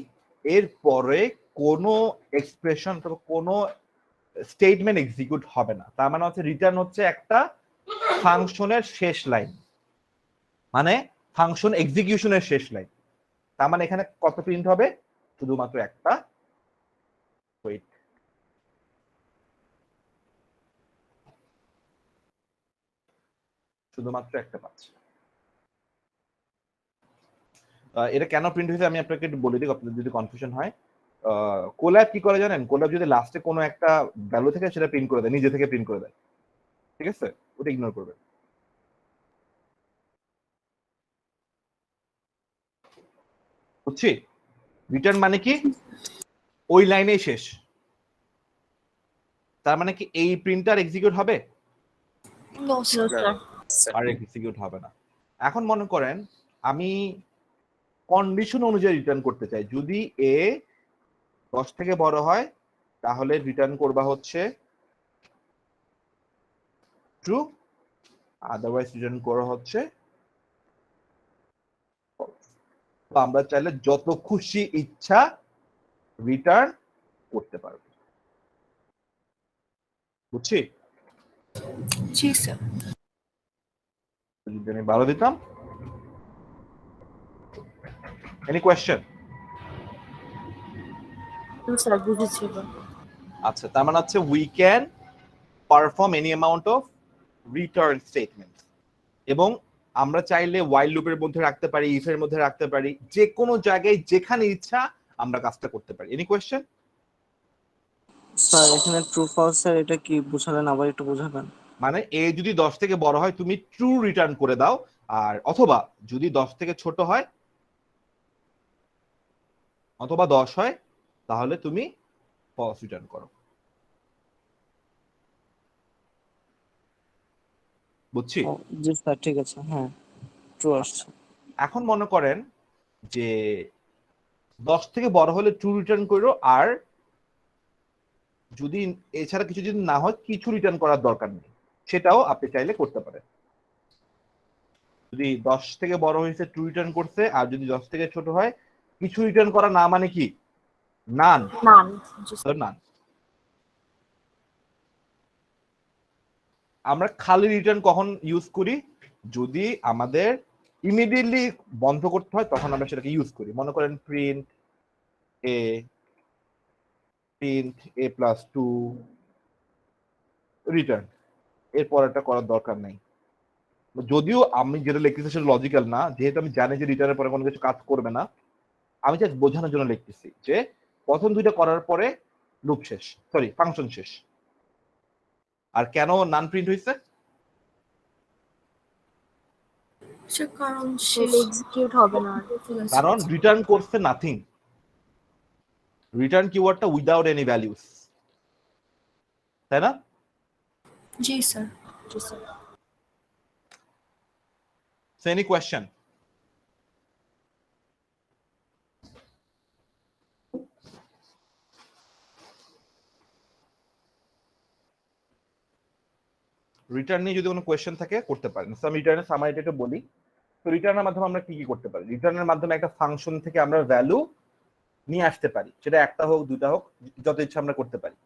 এরপরে কোনো এক্সপ্রেশন অথবা কোনো স্টেটমেন্ট এক্সিকিউট হবে না, তার মানে হচ্ছে রিটার্ন হচ্ছে একটা ফাংশনের শেষ লাইন, মানে ফাংশন এক্সিকিউশনের শেষ লাইন। তার মানে এখানে কত প্রিন্ট হবে? শুধুমাত্র একটা, ওয়েট, শুধুমাত্র একটা পাচ্ছে। এটা কেন প্রিন্ট হয়েছে আমি আপনাকে একটু বলে দিই, আপনাদের যদি কনফিউশন হয়। কোল্যাব কি করে জানেন? কোল্যাব যদি লাস্টে কোনো একটা ভ্যালু থেকে সেটা প্রিন্ট করে দেয়, নিজে থেকে প্রিন্ট করে দেয়, ঠিক আছে? ওটা ইগনোর করবেন। বুঝছি? রিটার্ন মানে কি ওই লাইনেই শেষ। তার মানে কি এই প্রিন্টার এক্সিকিউট হবে? No sir. আর এক্সিকিউট হবে না। এখন মনে করেন আমি কন্ডিশন অনুযায়ী রিটার্ন করতে চাই। যদি এ 10 থেকে বড় হয় তাহলে রিটার্ন করবা হচ্ছে ট্রু, আদারওয়াইজ রিটার্ন করা হচ্ছে false। তো আমরা চাইলে যত খুশি ইচ্ছা রিটার্ন করতে পারবো। বুঝছি? জি স্যার। যদি আমি 12 দিতাম। Any question? স্যার বুঝেছি। আচ্ছা, তার মানে হচ্ছে we can perform any amount of return statement, এবং আমরা চাইলে ওয়াইল লুপের মধ্যে রাখতে পারি, ইফ এর মধ্যে রাখতে পারি, যে কোনো জায়গায় যেখানে ইচ্ছা আমরা কাজটা করতে পারি। Any question? স্যার এখানে ট্রু ফলস স্যার এটা কি বুঝালেন, আবার একটু বুঝাবেন? মানে এ যদি 10 থেকে বড় হয় তুমি ট্রু রিটার্ন করে দাও, আর অথবা যদি 10 থেকে ছোট হয় অথবা 10 হয় তাহলে তুমি ফলস রিটার্ন করো। বুঝছি? ও, জি স্যার ঠিক আছে, হ্যাঁ ট্রু আসছে। এখন মনে করেন যে 10 থেকে বড় হলে ট্রু রিটার্ন করো, আর যদি এছাড়া কিছু যদি না হয় কিছু রিটার্ন করার দরকার নেই, সেটাও আপনি চাইলে করতে পারেন। যদি 10 থেকে বড় হয়েছে ট্রু রিটার্ন করছে, আর যদি 10 থেকে ছোট হয় কিছু রিটার্ন করা না মানে কি নান, নান। নান। আমরা খালি রিটার্ন কখন ইউজ করি? যদি আমাদের ইমিডিয়েটলি বন্ধ করতে হয় তখন আমরা সেটাকে ইউজ করি। মনে করেন প্রিন্ট এ প্লাস 2 রিটার্ন, এরপর এটা করার দরকার নাই। যদিও আমি যেটা লিখতেছি সেটা লজিক্যাল না, যেহেতু আমি জানি যে রিটার্নের পরে কোনো কিছু কাজ করবে না, আমি জাস্ট বোঝানোর জন্য লিখতেছি যে প্রথম দুইটা করার পরে লুপ শেষ, সরি ফাংশন শেষ। আর কেন নান প্রিন্ট হয়েছে? স্যার কারণ এক্সিকিউট হবে না। কারণ রিটার্ন করছে নাথিং। রিটার্ন কিওয়ার্ডটা উইদাউট এনি ভ্যালুস, তাই না? জি sir. So any question? Return নিয়ে যদি কোনো কোয়েশ্চেন থাকে করতে পারেন। সো আমি রিটার্নের সামারিটা একটু বলি। তো রিটার্নের মাধ্যমে আমরা কি কি করতে পারি? রিটার্নের মাধ্যমে একটা ফাংশন থেকে আমরা ভ্যালু নিয়ে আসতে পারি, সেটা একটা হোক দুটা হোক, যত ইচ্ছা আমরা করতে পারি।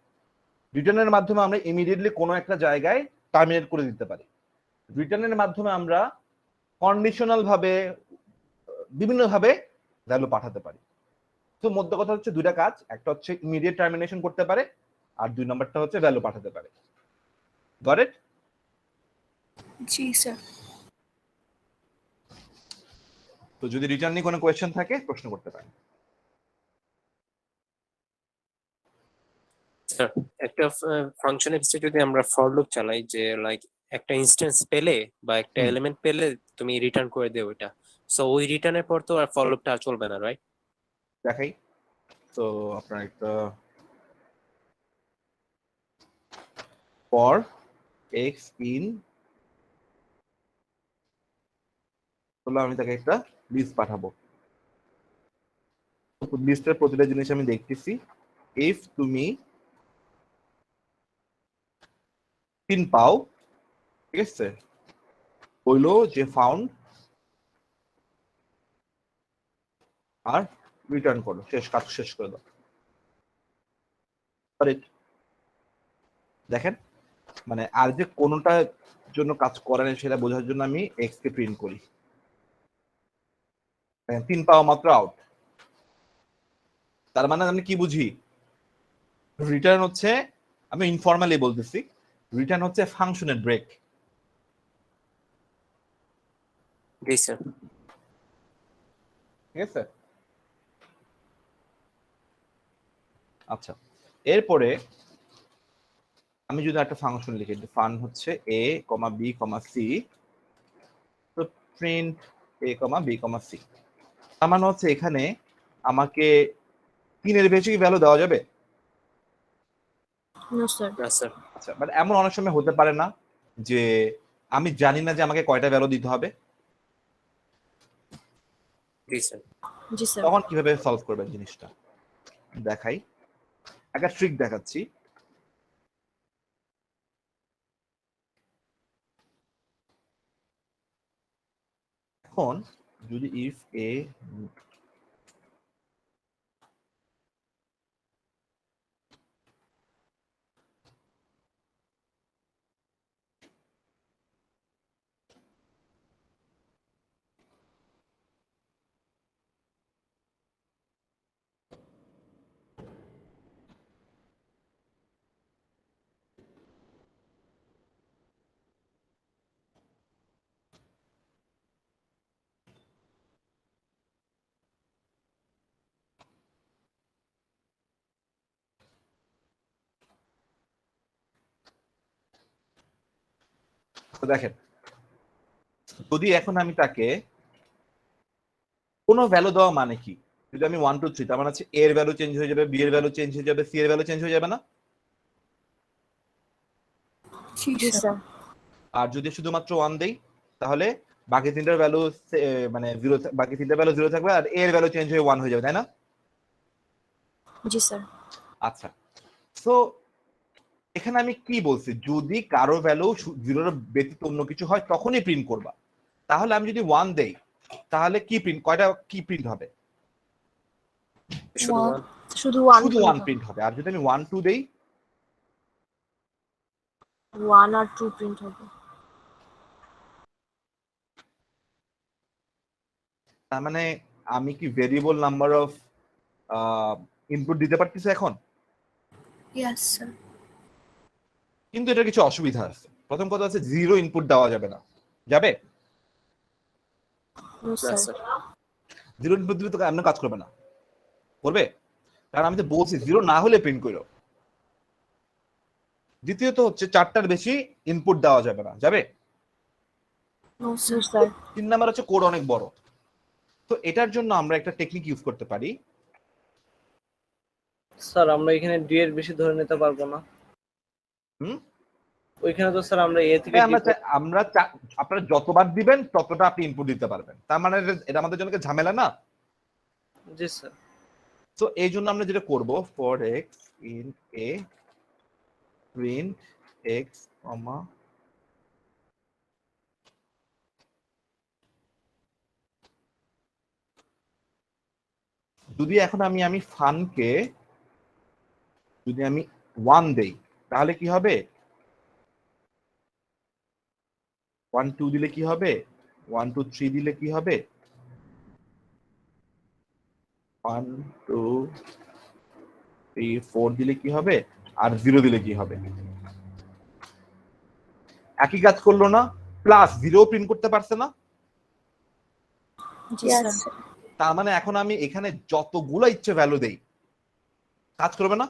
রিটার্নের মাধ্যমে আমরা ইমিডিয়েটলি কোনো একটা জায়গায় টার্মিনেট করে দিতে পারি। রিটার্নের মাধ্যমে আমরা কন্ডিশনাল ভাবে বিভিন্ন ভাবে ভ্যালু পাঠাতে পারি। তো মধ্য কথা হচ্ছে দুইটা কাজ, একটা হচ্ছে ইমিডিয়েট টার্মিনেশন করতে পারে, আর 2 নম্বরটা হচ্ছে ভ্যালু পাঠাতে পারে। Got it? G sir. তো যদি রিটার্ন নিয়ে কোনো কোয়েশ্চেন থাকে প্রশ্ন করতে পারেন। স্যার একটা ফাংশনের ভিতরে যদি আমরা ফর লুপ চালাই, যে লাইক একটা ইনস্ট্যান্স পেলে বা একটা এলিমেন্ট পেলে তুমি রিটার্ন করে দেও ওইটা, সো ওই রিটার্নের পর তো আর ফর লুপটা চলবে না, রাইট? দেখাই তো আপনার একটা ফর এক্স ইন, তাহলে আমি তাকে একটা লিস্ট পাঠাবো। লিস্টের প্রতিটা জিনিস আমি দেখতেছি। ইফ তুমি 3 পাও, ঠিক আছে, হইলো যে ফাউন্ড, আর রিটার্ন করো, শেষ কাজ শেষ করে দাও। দেখেন মানে আর যে কোনোটা জন্য কাজ করে না সেটা বোঝার জন্য আমি এক্স কে প্রিন্ট করি। 3 পাওয়া মাত্র আউট। তার মানে আমি কি বুঝি? রিটার্ন হচ্ছে, আমি ইনফর্মালি বলতেছি, রিটার্ন হচ্ছে ফাংশনের ব্রেক। জি স্যার। ঠিক আছে। আচ্ছা, এরপরে আমি যদি একটা ফাংশন লিখি, ফান হচ্ছে a, b, c, তো প্রিন্ট a, b, c, তার মানে হচ্ছে এখানে আমাকে 3 এর বেশি ভ্যালু দেওয়া যাবে? No sir. না স্যার। আচ্ছা, বাট এমন অনেক সময় হতে পারে না যে আমি জানি না যে আমাকে কয়টা ভ্যালু দিতে হবে, জি স্যার। জি স্যার। তখন কিভাবে সলভ করবেন জিনিসটা দেখাই, একটা ট্রিক দেখাচ্ছি। এখন যদি ইফ এ দেখেন, যদি এখন আমি তাকে কোনো ভ্যালু দেওয়া মানে কি, যদি আমি 1 2 3, তার মানে হচ্ছে a এর ভ্যালু চেঞ্জ হয়ে যাবে, b এর ভ্যালু চেঞ্জ হয়ে যাবে, c এর ভ্যালু চেঞ্জ হয়ে যাবে না? জি জি স্যার। স্যার। আর যদি শুধুমাত্র 1 দেই তাহলে বাকি তিনটার ভ্যালু মানে 0, বাকি তিনটার ভ্যালু 0 থাকবে আর a এর ভ্যালু চেঞ্জ হয়ে 1 হয়ে যাবে, তাই না? জি স্যার। আচ্ছা, সো এখানে আমি কি বলছি, যদি কারো ভ্যালু 0 এর ব্যতীত অন্য কিছু হয় তখনই প্রিন্ট করবা। তাহলে আমি যদি 1 দেই তাহলে কি প্রিন্ট, কয়টা কি প্রিন্ট হবে? শুধু One. শুধু শুধু 1 1 প্রিন্ট হবে। আর যদি আমি 1 2 দেই 1 আর 2 প্রিন্ট হবে। তার মানে আমি কি ভেরিয়েবল নাম্বার অফ ইনপুট দিতে পারতেছি এখন? Yes sir. কিন্তু এটা কিছু অসুবিধা আছে। প্রথম কথা হচ্ছে 0 ইনপুট দেওয়া যাবে না, যাবে? নো না স্যার। স্যার। 0 ইনপুট দিলে তো এমন কাজ করবে না, করবে? কারণ আমি তো বলছি 0 না হলে প্রিন্ট করো। দ্বিতীয়ত হচ্ছে 4টার বেশি ইনপুট দেওয়া যাবে না, যাবে? No no sir. Sir. 3 number হচ্ছে কোড অনেক বড়। তো এটার জন্য আমরা একটা টেকনিক ইউজ করতে পারি। স্যার আমরা এখানে ডি এর বেশি ধরে নিতে পারবো না। হুম? ওইখানে তো স্যার আমরা এ থেকে আমরা আপনারা যতবার দিবেন ততটা আপনি ইনপুট দিতে পারবেন। তার মানে এটা আমাদের জন্য ঝামেলা না। জি স্যার। তো এই জন্য আমরা যেটা করব, for x in a print x, যদি এখন আমি ফানকে যদি আমি 1 দেই তাহলে কি হবে? 1 2 দিলে কি হবে? 1 2 3 দিলে কি হবে? 1 2 3 4 দিলে কি হবে? আর 0 দিলে কি হবে? একই কাজ করলো না? প্লাস 0 প্রিন্ট করতে পারছে না? জি স্যার। তার মানে এখন আমি এখানে যতগুলো ইচ্ছে ভ্যালু দেই কাজ করবে না?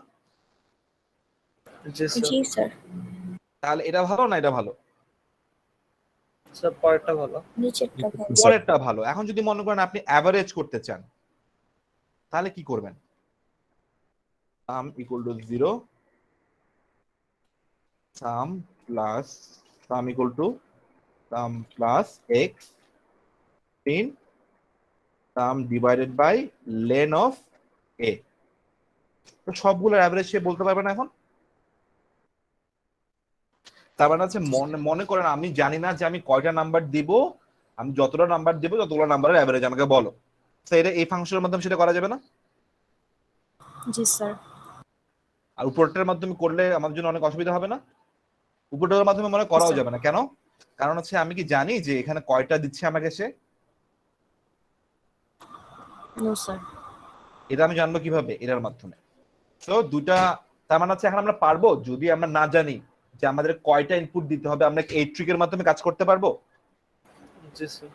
জি স্যার। জি স্যার। তাহলে এটা ভালো না এটা ভালো? স্যার পরেরটা ভালো। নিচেরটা ভালো। পরেরটা ভালো। এখন যদি মনে করেন আপনি অ্যাভারেজ করতে চান তাহলে কি করবেন? sum equal to 0, sum equal to sum plus x in sum divided by len of a। তো সবগুলোর অ্যাভারেজ সে বলতে পারবে না এখন? তার মানে হচ্ছে মনে করেন আমি জানি না যে আমি কয়টা নাম্বার দিব, আমি যতটা নাম্বার দেব ততগুলো নাম্বারের অ্যাভারেজ আমাকে বলো। তো এটা এই ফাংশনের মাধ্যমে সেটা করা যাবে না? জি স্যার। আর উপরটার মাধ্যমে করলে আমাদের জন্য অনেক অসুবিধা হবে না? উপরটার মাধ্যমে মনে করাও যাবে না, কেন? কারণ হচ্ছে আমি কি জানি যে এখানে কয়টা দিচ্ছে আমাকে সে? No sir. এটা আমি জানবো কিভাবে? এটার মাধ্যমে। তো দুটা, তার মানে হচ্ছে এখন আমরা পারবো, যদি আমরা না জানি যে আমাদের কয়টা ইনপুট দিতে হবে, আমরা এই ট্রিকের মাধ্যমে কাজ করতে পারবো? জি স্যার।